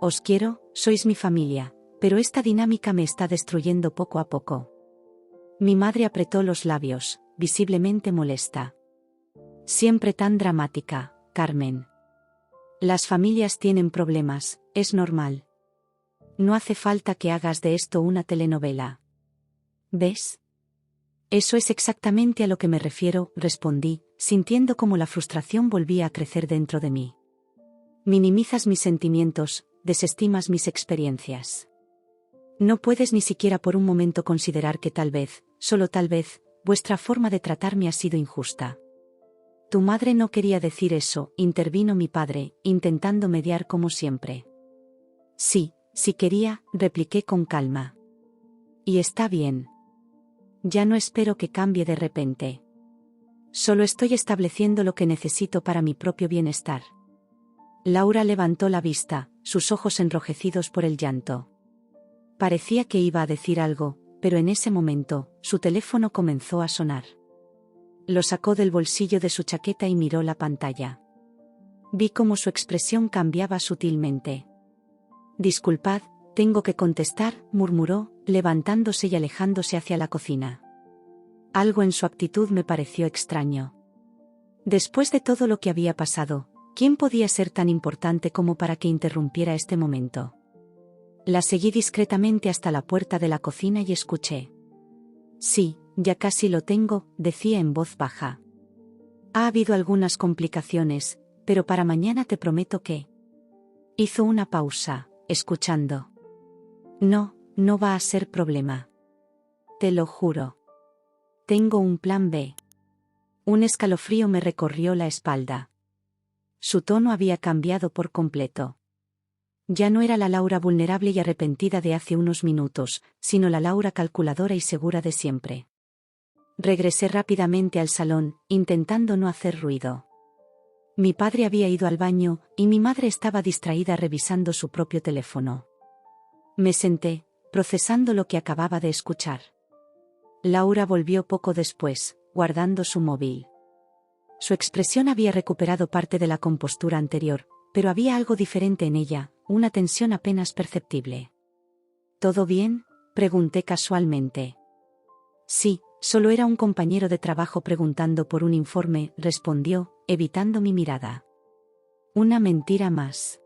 Os quiero, sois mi familia, pero esta dinámica me está destruyendo poco a poco. Mi madre apretó los labios, visiblemente molesta. Siempre tan dramática, Carmen. Las familias tienen problemas, es normal. No hace falta que hagas de esto una telenovela. ¿Ves? Eso es exactamente a lo que me refiero, respondí, sintiendo como la frustración volvía a crecer dentro de mí. Minimizas mis sentimientos, desestimas mis experiencias. No puedes ni siquiera por un momento considerar que tal vez, solo tal vez, vuestra forma de tratarme ha sido injusta. Tu madre no quería decir eso, intervino mi padre, intentando mediar como siempre. Sí quería, repliqué con calma. Y está bien. Ya no espero que cambie de repente. Solo estoy estableciendo lo que necesito para mi propio bienestar. Laura levantó la vista, sus ojos enrojecidos por el llanto. Parecía que iba a decir algo, pero en ese momento, su teléfono comenzó a sonar. Lo sacó del bolsillo de su chaqueta y miró la pantalla. Vi cómo su expresión cambiaba sutilmente. Disculpad, tengo que contestar, murmuró, levantándose y alejándose hacia la cocina. Algo en su actitud me pareció extraño. Después de todo lo que había pasado, ¿quién podía ser tan importante como para que interrumpiera este momento? La seguí discretamente hasta la puerta de la cocina y escuché. Sí, ya casi lo tengo, decía en voz baja. Ha habido algunas complicaciones, pero para mañana te prometo que... Hizo una pausa, escuchando. No va a ser problema. Te lo juro. Tengo un plan B. Un escalofrío me recorrió la espalda. Su tono había cambiado por completo. Ya no era la Laura vulnerable y arrepentida de hace unos minutos, sino la Laura calculadora y segura de siempre. Regresé rápidamente al salón, intentando no hacer ruido. Mi padre había ido al baño, y mi madre estaba distraída revisando su propio teléfono. Me senté, procesando lo que acababa de escuchar. Laura volvió poco después, guardando su móvil. Su expresión había recuperado parte de la compostura anterior, pero había algo diferente en ella, una tensión apenas perceptible. ¿Todo bien?, pregunté casualmente. Sí, solo era un compañero de trabajo preguntando por un informe, respondió, evitando mi mirada. Una mentira más.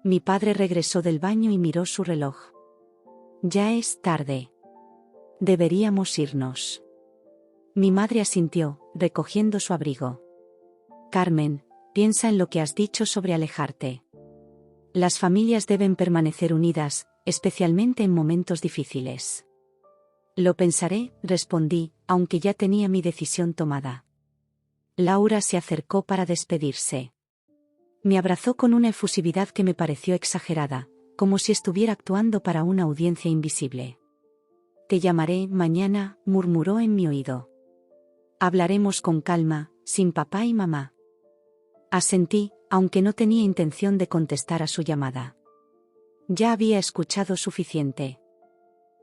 Mi padre regresó del baño y miró su reloj. Ya es tarde. Deberíamos irnos. Mi madre asintió, recogiendo su abrigo. Carmen, piensa en lo que has dicho sobre alejarte. Las familias deben permanecer unidas, especialmente en momentos difíciles. Lo pensaré, respondí, aunque ya tenía mi decisión tomada. Laura se acercó para despedirse. Me abrazó con una efusividad que me pareció exagerada, como si estuviera actuando para una audiencia invisible. Te llamaré mañana, murmuró en mi oído. Hablaremos con calma, sin papá y mamá. Asentí, aunque no tenía intención de contestar a su llamada. Ya había escuchado suficiente.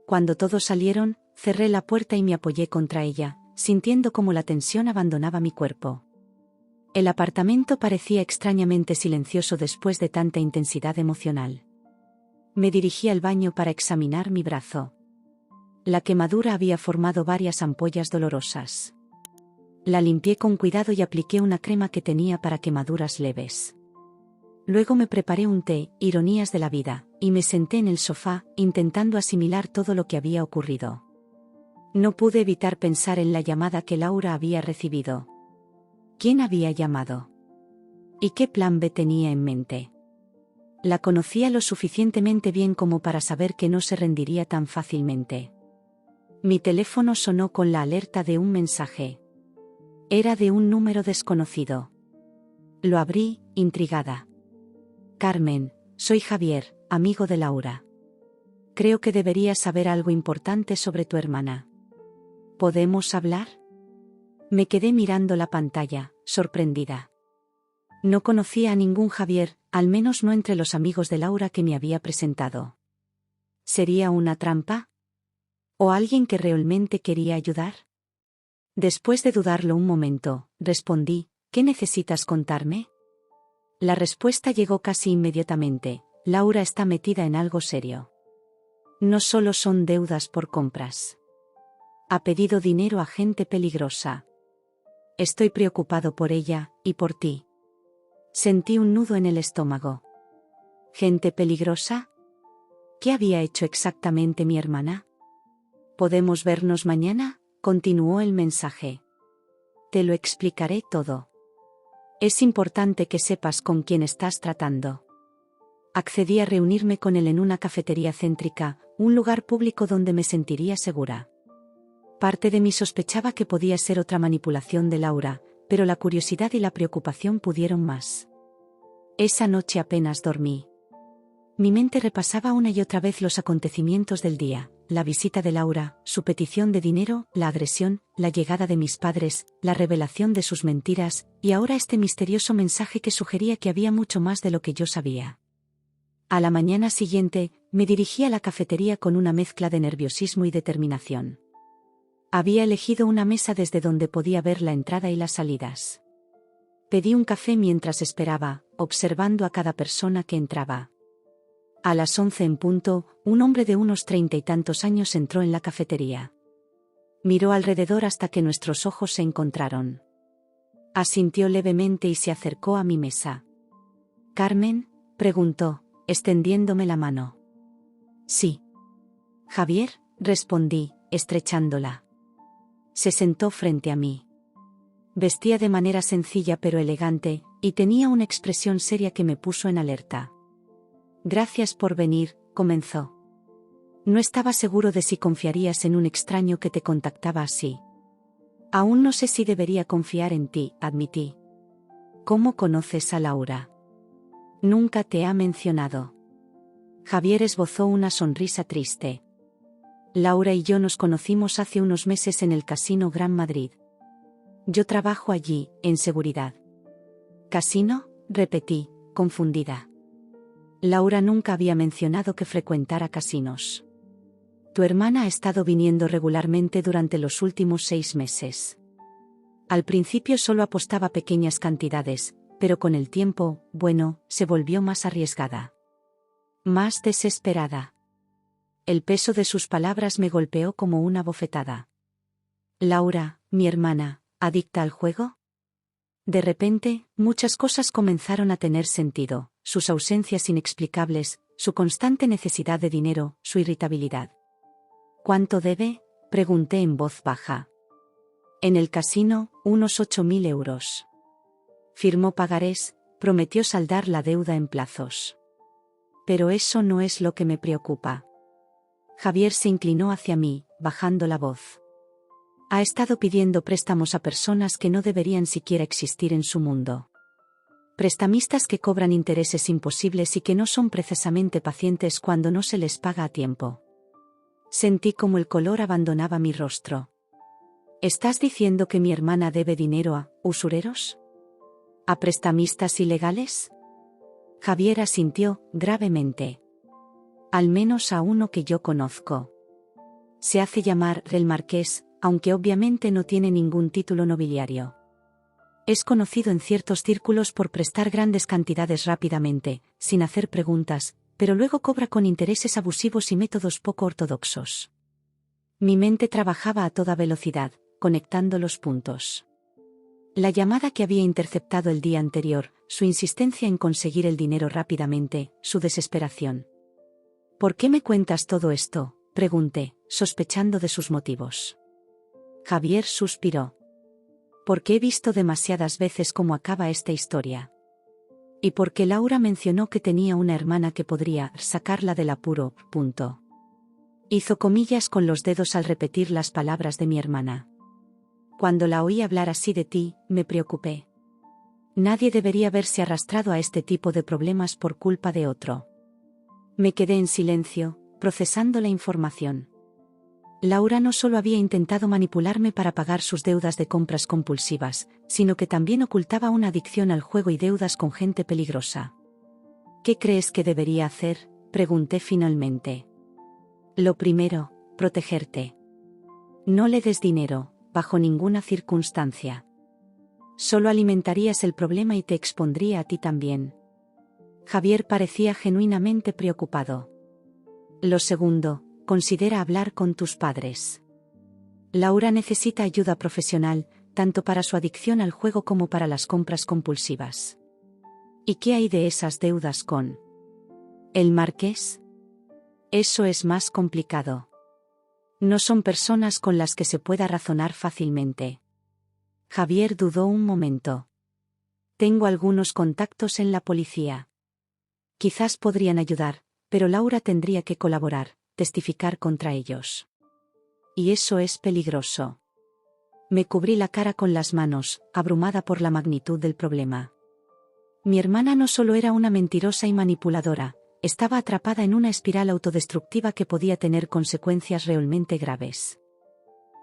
Cuando todos salieron, cerré la puerta y me apoyé contra ella, sintiendo como la tensión abandonaba mi cuerpo. El apartamento parecía extrañamente silencioso después de tanta intensidad emocional. Me dirigí al baño para examinar mi brazo. La quemadura había formado varias ampollas dolorosas. La limpié con cuidado y apliqué una crema que tenía para quemaduras leves. Luego me preparé un té, ironías de la vida, y me senté en el sofá, intentando asimilar todo lo que había ocurrido. No pude evitar pensar en la llamada que Laura había recibido. ¿Quién había llamado? ¿Y qué plan B tenía en mente? La conocía lo suficientemente bien como para saber que no se rendiría tan fácilmente. Mi teléfono sonó con la alerta de un mensaje. Era de un número desconocido. Lo abrí, intrigada. Carmen, soy Javier, amigo de Laura. Creo que deberías saber algo importante sobre tu hermana. ¿Podemos hablar? Me quedé mirando la pantalla, sorprendida. No conocía a ningún Javier, al menos no entre los amigos de Laura que me había presentado. ¿Sería una trampa? ¿O alguien que realmente quería ayudar? Después de dudarlo un momento, respondí, ¿qué necesitas contarme? La respuesta llegó casi inmediatamente, Laura está metida en algo serio. No solo son deudas por compras. Ha pedido dinero a gente peligrosa. Estoy preocupado por ella, y por ti. Sentí un nudo en el estómago. ¿Gente peligrosa? ¿Qué había hecho exactamente mi hermana? ¿Podemos vernos mañana?, continuó el mensaje. Te lo explicaré todo. Es importante que sepas con quién estás tratando. Accedí a reunirme con él en una cafetería céntrica, un lugar público donde me sentiría segura. Parte de mí sospechaba que podía ser otra manipulación de Laura, pero la curiosidad y la preocupación pudieron más. Esa noche apenas dormí. Mi mente repasaba una y otra vez los acontecimientos del día, la visita de Laura, su petición de dinero, la agresión, la llegada de mis padres, la revelación de sus mentiras, y ahora este misterioso mensaje que sugería que había mucho más de lo que yo sabía. A la mañana siguiente, me dirigí a la cafetería con una mezcla de nerviosismo y determinación. Había elegido una mesa desde donde podía ver la entrada y las salidas. Pedí un café mientras esperaba, observando a cada persona que entraba. A las 11 en punto, un hombre de unos 30 y tantos años entró en la cafetería. Miró alrededor hasta que nuestros ojos se encontraron. Asintió levemente y se acercó a mi mesa. «¿Carmen?», preguntó, extendiéndome la mano. «Sí». «Javier», respondí, estrechándola. Se sentó frente a mí. Vestía de manera sencilla pero elegante, y tenía una expresión seria que me puso en alerta. «Gracias por venir», comenzó. «No estaba seguro de si confiarías en un extraño que te contactaba así. Aún no sé si debería confiar en ti», admití. «¿Cómo conoces a Laura?» «Nunca te ha mencionado». Javier esbozó una sonrisa triste. «Laura y yo nos conocimos hace unos meses en el Casino Gran Madrid. Yo trabajo allí, en seguridad». «¿Casino?», repetí, confundida. Laura nunca había mencionado que frecuentara casinos. «Tu hermana ha estado viniendo regularmente durante los últimos 6 meses. Al principio solo apostaba pequeñas cantidades, pero con el tiempo, se volvió más arriesgada. Más desesperada». El peso de sus palabras me golpeó como una bofetada. «Laura, mi hermana, adicta al juego». De repente, muchas cosas comenzaron a tener sentido, sus ausencias inexplicables, su constante necesidad de dinero, su irritabilidad. «¿Cuánto debe?», pregunté en voz baja. «En el casino, unos 8.000 euros. Firmó pagarés, prometió saldar la deuda en plazos. Pero eso no es lo que me preocupa». Javier se inclinó hacia mí, bajando la voz. «Ha estado pidiendo préstamos a personas que no deberían siquiera existir en su mundo. Prestamistas que cobran intereses imposibles y que no son precisamente pacientes cuando no se les paga a tiempo». Sentí como el color abandonaba mi rostro. «¿Estás diciendo que mi hermana debe dinero a usureros? ¿A prestamistas ilegales?». Javier asintió, gravemente. «Al menos a uno que yo conozco. Se hace llamar el Marqués, aunque obviamente no tiene ningún título nobiliario. Es conocido en ciertos círculos por prestar grandes cantidades rápidamente, sin hacer preguntas, pero luego cobra con intereses abusivos y métodos poco ortodoxos». Mi mente trabajaba a toda velocidad, conectando los puntos. La llamada que había interceptado el día anterior, su insistencia en conseguir el dinero rápidamente, su desesperación. «¿Por qué me cuentas todo esto?», pregunté, sospechando de sus motivos. Javier suspiró. «Porque he visto demasiadas veces cómo acaba esta historia. Y porque Laura mencionó que tenía una hermana que podría sacarla del apuro, punto». Hizo comillas con los dedos al repetir las palabras de mi hermana. «Cuando la oí hablar así de ti, me preocupé. Nadie debería verse arrastrado a este tipo de problemas por culpa de otro». Me quedé en silencio, procesando la información. Laura no solo había intentado manipularme para pagar sus deudas de compras compulsivas, sino que también ocultaba una adicción al juego y deudas con gente peligrosa. ¿Qué crees que debería hacer?, pregunté finalmente. Lo primero, protegerte. No le des dinero, bajo ninguna circunstancia. Solo alimentarías el problema y te expondría a ti también. Javier parecía genuinamente preocupado. Lo segundo, considera hablar con tus padres. Laura necesita ayuda profesional, tanto para su adicción al juego como para las compras compulsivas. ¿Y qué hay de esas deudas con el Marqués? Eso es más complicado. No son personas con las que se pueda razonar fácilmente. Javier dudó un momento. Tengo algunos contactos en la policía. Quizás podrían ayudar, pero Laura tendría que colaborar, testificar contra ellos. Y eso es peligroso. Me cubrí la cara con las manos, abrumada por la magnitud del problema. Mi hermana no solo era una mentirosa y manipuladora, estaba atrapada en una espiral autodestructiva que podía tener consecuencias realmente graves.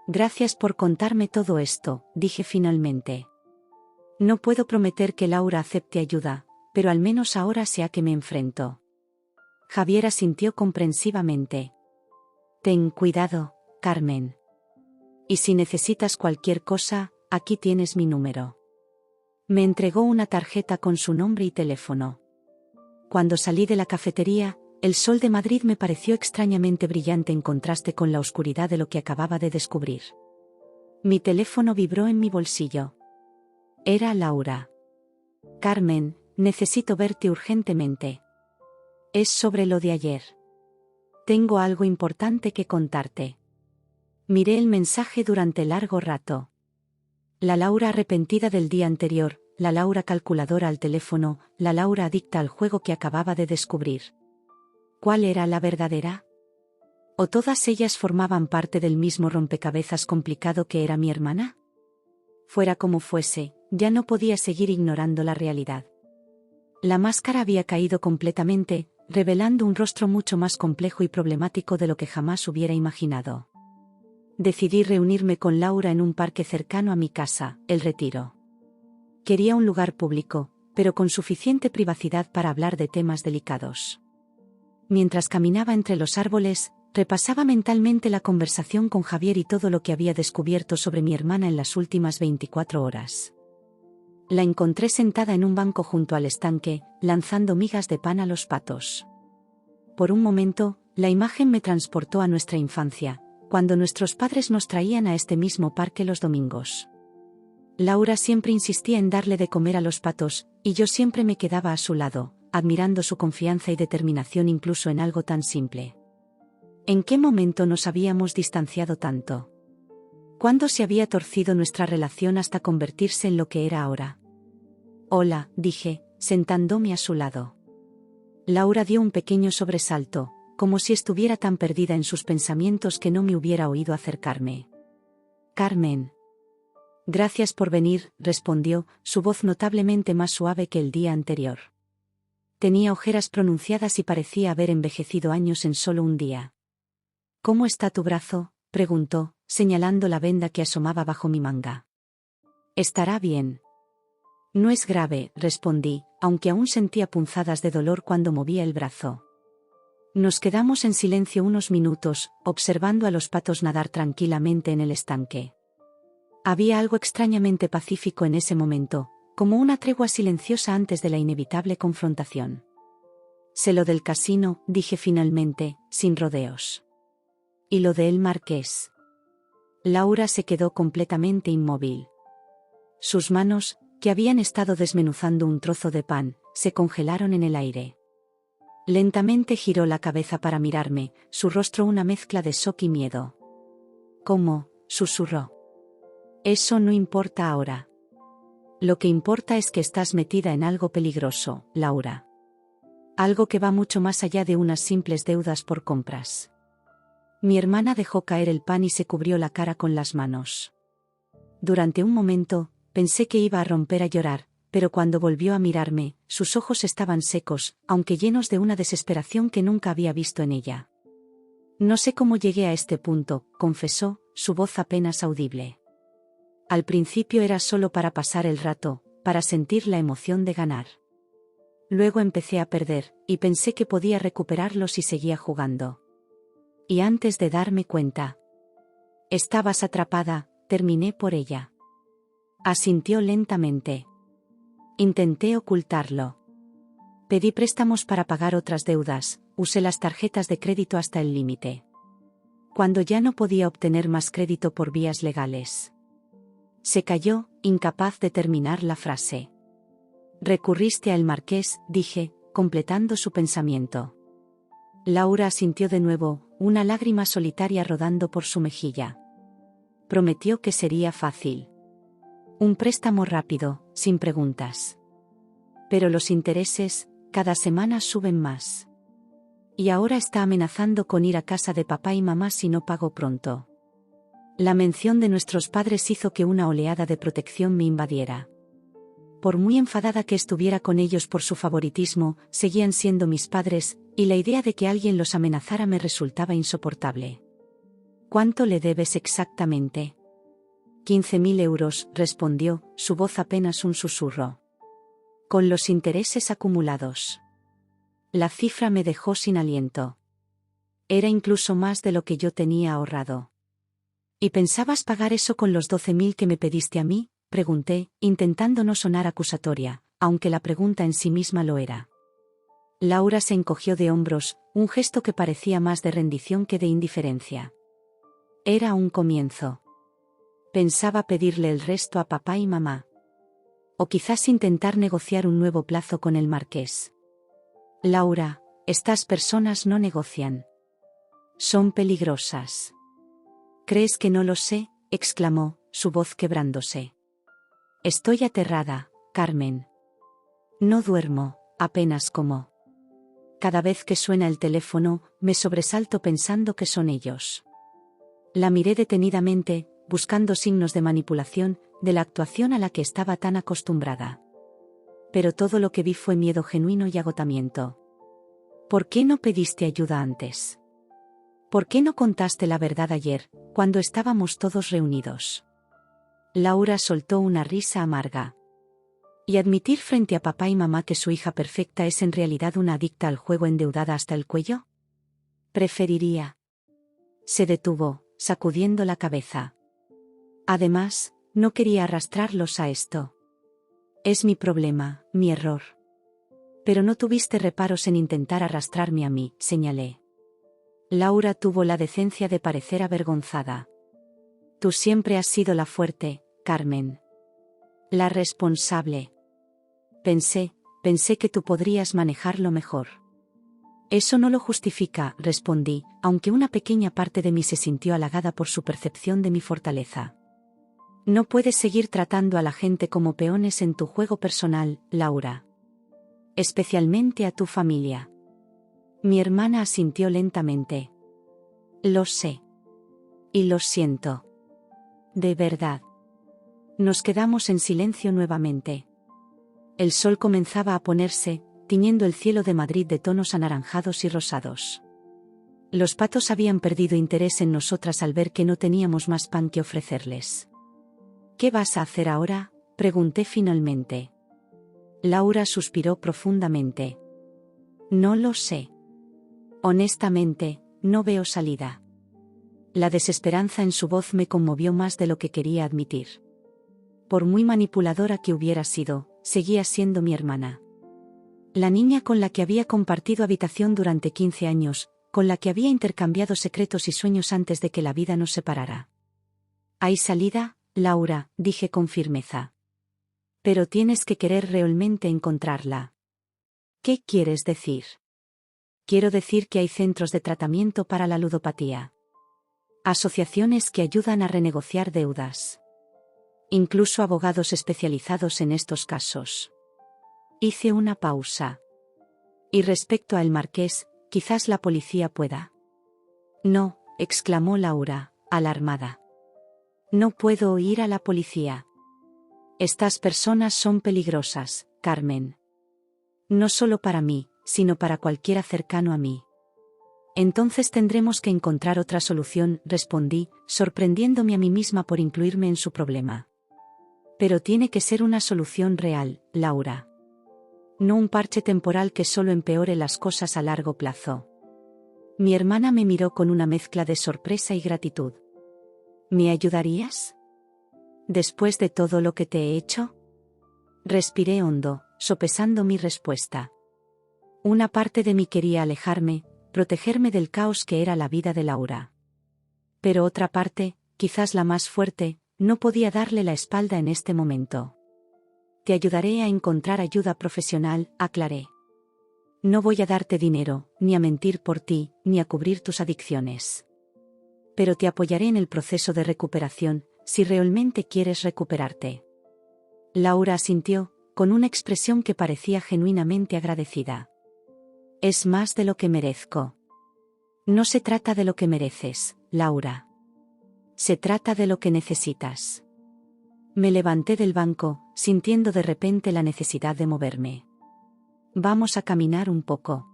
Gracias por contarme todo esto, dije finalmente. No puedo prometer que Laura acepte ayuda, pero al menos ahora sé a qué me enfrento. Javier asintió comprensivamente. Ten cuidado, Carmen. Y si necesitas cualquier cosa, aquí tienes mi número. Me entregó una tarjeta con su nombre y teléfono. Cuando salí de la cafetería, el sol de Madrid me pareció extrañamente brillante en contraste con la oscuridad de lo que acababa de descubrir. Mi teléfono vibró en mi bolsillo. Era Laura. Carmen, necesito verte urgentemente. Es sobre lo de ayer. Tengo algo importante que contarte. Miré el mensaje durante largo rato. La Laura arrepentida del día anterior, la Laura calculadora al teléfono, la Laura adicta al juego que acababa de descubrir. ¿Cuál era la verdadera? ¿O todas ellas formaban parte del mismo rompecabezas complicado que era mi hermana? Fuera como fuese, ya no podía seguir ignorando la realidad. La máscara había caído completamente, revelando un rostro mucho más complejo y problemático de lo que jamás hubiera imaginado. Decidí reunirme con Laura en un parque cercano a mi casa, El Retiro. Quería un lugar público, pero con suficiente privacidad para hablar de temas delicados. Mientras caminaba entre los árboles, repasaba mentalmente la conversación con Javier y todo lo que había descubierto sobre mi hermana en las últimas 24 horas. La encontré sentada en un banco junto al estanque, lanzando migas de pan a los patos. Por un momento, la imagen me transportó a nuestra infancia, cuando nuestros padres nos traían a este mismo parque los domingos. Laura siempre insistía en darle de comer a los patos, y yo siempre me quedaba a su lado, admirando su confianza y determinación incluso en algo tan simple. ¿En qué momento nos habíamos distanciado tanto? ¿Cuándo se había torcido nuestra relación hasta convertirse en lo que era ahora? Hola, dije, sentándome a su lado. Laura dio un pequeño sobresalto, como si estuviera tan perdida en sus pensamientos que no me hubiera oído acercarme. Carmen. Gracias por venir, respondió, su voz notablemente más suave que el día anterior. Tenía ojeras pronunciadas y parecía haber envejecido años en solo un día. ¿Cómo está tu brazo?, preguntó, señalando la venda que asomaba bajo mi manga. Estará bien. No es grave, respondí, aunque aún sentía punzadas de dolor cuando movía el brazo. Nos quedamos en silencio unos minutos, observando a los patos nadar tranquilamente en el estanque. Había algo extrañamente pacífico en ese momento, como una tregua silenciosa antes de la inevitable confrontación. Sé lo del casino, dije finalmente, sin rodeos. ¿Y lo del Marqués? Laura se quedó completamente inmóvil. Sus manos, que habían estado desmenuzando un trozo de pan, se congelaron en el aire. Lentamente giró la cabeza para mirarme, su rostro una mezcla de shock y miedo. ¿Cómo?, susurró. Eso no importa ahora. Lo que importa es que estás metida en algo peligroso, Laura. Algo que va mucho más allá de unas simples deudas por compras. Mi hermana dejó caer el pan y se cubrió la cara con las manos. Durante un momento, pensé que iba a romper a llorar, pero cuando volvió a mirarme, sus ojos estaban secos, aunque llenos de una desesperación que nunca había visto en ella. No sé cómo llegué a este punto, confesó, su voz apenas audible. Al principio era solo para pasar el rato, para sentir la emoción de ganar. Luego empecé a perder, y pensé que podía recuperarlos y seguía jugando. Y antes de darme cuenta, estabas atrapada, terminé por ella. Asintió lentamente. Intenté ocultarlo. Pedí préstamos para pagar otras deudas, usé las tarjetas de crédito hasta el límite. Cuando ya no podía obtener más crédito por vías legales. Se calló, incapaz de terminar la frase. Recurriste al marqués, dije, completando su pensamiento. Laura asintió de nuevo, una lágrima solitaria rodando por su mejilla. Prometió que sería fácil. Un préstamo rápido, sin preguntas. Pero los intereses, cada semana suben más. Y ahora está amenazando con ir a casa de papá y mamá si no pago pronto. La mención de nuestros padres hizo que una oleada de protección me invadiera. Por muy enfadada que estuviera con ellos por su favoritismo, seguían siendo mis padres, y la idea de que alguien los amenazara me resultaba insoportable. ¿Cuánto le debes exactamente? 15.000 euros, respondió, su voz apenas un susurro. Con los intereses acumulados. La cifra me dejó sin aliento. Era incluso más de lo que yo tenía ahorrado. ¿Y pensabas pagar eso con los 12.000 que me pediste a mí? Pregunté, intentando no sonar acusatoria, aunque la pregunta en sí misma lo era. Laura se encogió de hombros, un gesto que parecía más de rendición que de indiferencia. Era un comienzo. Pensaba pedirle el resto a papá y mamá. O quizás intentar negociar un nuevo plazo con el marqués. Laura, estas personas no negocian. Son peligrosas. ¿Crees que no lo sé?, exclamó, su voz quebrándose. Estoy aterrada, Carmen. No duermo, apenas como. Cada vez que suena el teléfono, me sobresalto pensando que son ellos. La miré detenidamente, buscando signos de manipulación, de la actuación a la que estaba tan acostumbrada. Pero todo lo que vi fue miedo genuino y agotamiento. ¿Por qué no pediste ayuda antes? ¿Por qué no contaste la verdad ayer, cuando estábamos todos reunidos? Laura soltó una risa amarga. ¿Y admitir frente a papá y mamá que su hija perfecta es en realidad una adicta al juego endeudada hasta el cuello? Preferiría. Se detuvo, sacudiendo la cabeza. Además, no quería arrastrarlos a esto. Es mi problema, mi error. Pero no tuviste reparos en intentar arrastrarme a mí, señalé. Laura tuvo la decencia de parecer avergonzada. Tú siempre has sido la fuerte, Carmen. La responsable. Pensé que tú podrías manejarlo mejor. Eso no lo justifica, respondí, aunque una pequeña parte de mí se sintió halagada por su percepción de mi fortaleza. No puedes seguir tratando a la gente como peones en tu juego personal, Laura. Especialmente a tu familia. Mi hermana asintió lentamente. Lo sé. Y lo siento. De verdad. Nos quedamos en silencio nuevamente. El sol comenzaba a ponerse, tiñendo el cielo de Madrid de tonos anaranjados y rosados. Los patos habían perdido interés en nosotras al ver que no teníamos más pan que ofrecerles. ¿Qué vas a hacer ahora?, pregunté finalmente. Laura suspiró profundamente. No lo sé. Honestamente, no veo salida. La desesperanza en su voz me conmovió más de lo que quería admitir. Por muy manipuladora que hubiera sido, seguía siendo mi hermana. La niña con la que había compartido habitación durante 15 años, con la que había intercambiado secretos y sueños antes de que la vida nos separara. ¿Hay salida, Laura?, dije con firmeza. Pero tienes que querer realmente encontrarla. ¿Qué quieres decir? Quiero decir que hay centros de tratamiento para la ludopatía. Asociaciones que ayudan a renegociar deudas. Incluso abogados especializados en estos casos. Hice una pausa. Y respecto al marqués, quizás la policía pueda. No, exclamó Laura, alarmada. No puedo ir a la policía. Estas personas son peligrosas, Carmen. No solo para mí, sino para cualquiera cercano a mí. Entonces tendremos que encontrar otra solución, respondí, sorprendiéndome a mí misma por incluirme en su problema. Pero tiene que ser una solución real, Laura. no un parche temporal que solo empeore las cosas a largo plazo. Mi hermana me miró con una mezcla de sorpresa y gratitud. ¿Me ayudarías? ¿Después de todo lo que te he hecho? Respiré hondo, sopesando mi respuesta. Una parte de mí quería alejarme, protegerme del caos que era la vida de Laura. Pero otra parte, quizás la más fuerte, no podía darle la espalda en este momento. Te ayudaré a encontrar ayuda profesional, aclaré. No voy a darte dinero, ni a mentir por ti, ni a cubrir tus adicciones. Pero te apoyaré en el proceso de recuperación, si realmente quieres recuperarte. Laura asintió, con una expresión que parecía genuinamente agradecida. Es más de lo que merezco. No se trata de lo que mereces, Laura. Se trata de lo que necesitas. Me levanté del banco, sintiendo de repente la necesidad de moverme. Vamos a caminar un poco.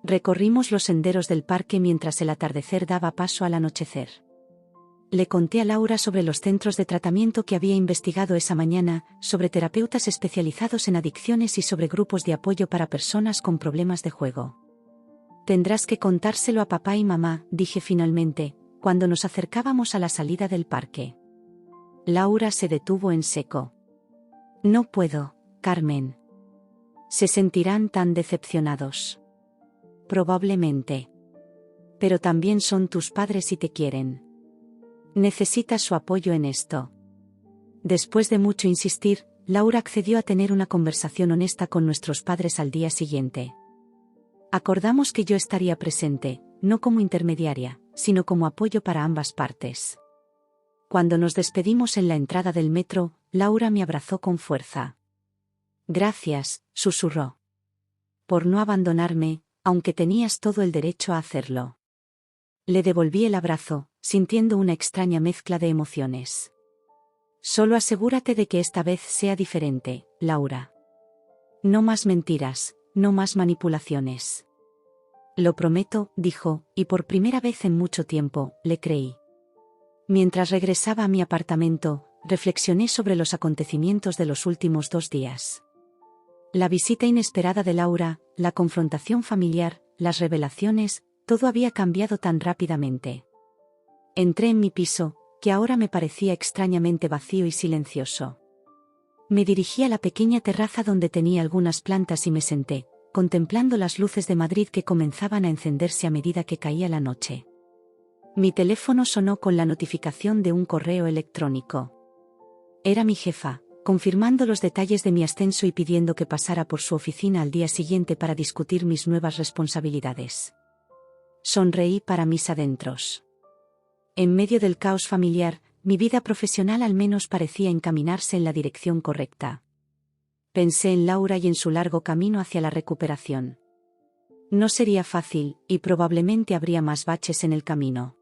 Recorrimos los senderos del parque mientras el atardecer daba paso al anochecer. Le conté a Laura sobre los centros de tratamiento que había investigado esa mañana, sobre terapeutas especializados en adicciones y sobre grupos de apoyo para personas con problemas de juego. Tendrás que contárselo a papá y mamá, dije finalmente, cuando nos acercábamos a la salida del parque. Laura se detuvo en seco. No puedo, Carmen. Se sentirán tan decepcionados. Probablemente. Pero también son tus padres y te quieren. Necesitas su apoyo en esto. Después de mucho insistir, Laura accedió a tener una conversación honesta con nuestros padres al día siguiente. Acordamos que yo estaría presente, no como intermediaria, sino como apoyo para ambas partes. Cuando nos despedimos en la entrada del metro, Laura me abrazó con fuerza. Gracias, susurró. Por no abandonarme, aunque tenías todo el derecho a hacerlo. Le devolví el abrazo, sintiendo una extraña mezcla de emociones. Solo asegúrate de que esta vez sea diferente, Laura. No más mentiras, no más manipulaciones. Lo prometo, dijo, y por primera vez en mucho tiempo, le creí. Mientras regresaba a mi apartamento, reflexioné sobre los acontecimientos de los últimos 2 días. La visita inesperada de Laura, la confrontación familiar, las revelaciones, todo había cambiado tan rápidamente. Entré en mi piso, que ahora me parecía extrañamente vacío y silencioso. Me dirigí a la pequeña terraza donde tenía algunas plantas y me senté, contemplando las luces de Madrid que comenzaban a encenderse a medida que caía la noche. Mi teléfono sonó con la notificación de un correo electrónico. Era mi jefa, confirmando los detalles de mi ascenso y pidiendo que pasara por su oficina al día siguiente para discutir mis nuevas responsabilidades. Sonreí para mis adentros. En medio del caos familiar, mi vida profesional al menos parecía encaminarse en la dirección correcta. Pensé en Laura y en su largo camino hacia la recuperación. No sería fácil, y probablemente habría más baches en el camino.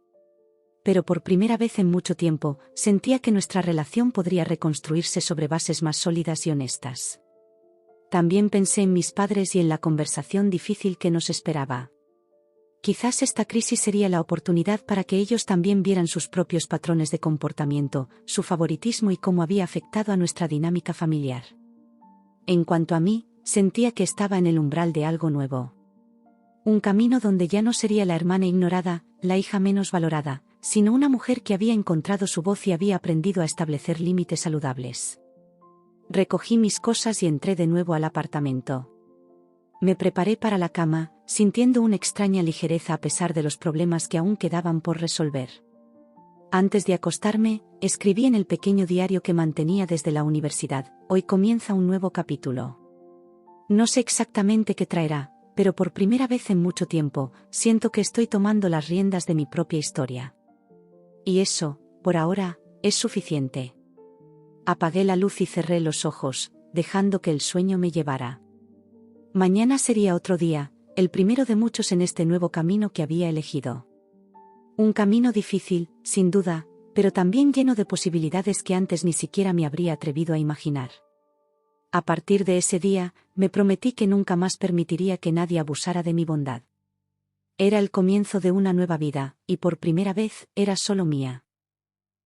Pero por primera vez en mucho tiempo, sentía que nuestra relación podría reconstruirse sobre bases más sólidas y honestas. También pensé en mis padres y en la conversación difícil que nos esperaba. Quizás esta crisis sería la oportunidad para que ellos también vieran sus propios patrones de comportamiento, su favoritismo y cómo había afectado a nuestra dinámica familiar. En cuanto a mí, sentía que estaba en el umbral de algo nuevo. Un camino donde ya no sería la hermana ignorada, la hija menos valorada, sino una mujer que había encontrado su voz y había aprendido a establecer límites saludables. Recogí mis cosas y entré de nuevo al apartamento. Me preparé para la cama, sintiendo una extraña ligereza a pesar de los problemas que aún quedaban por resolver. Antes de acostarme, escribí en el pequeño diario que mantenía desde la universidad: hoy comienza un nuevo capítulo. No sé exactamente qué traerá, pero por primera vez en mucho tiempo, siento que estoy tomando las riendas de mi propia historia. Y eso, por ahora, es suficiente. Apagué la luz y cerré los ojos, dejando que el sueño me llevara. Mañana sería otro día, el primero de muchos en este nuevo camino que había elegido. Un camino difícil, sin duda, pero también lleno de posibilidades que antes ni siquiera me habría atrevido a imaginar. A partir de ese día, me prometí que nunca más permitiría que nadie abusara de mi bondad. Era el comienzo de una nueva vida, y por primera vez, era solo mía.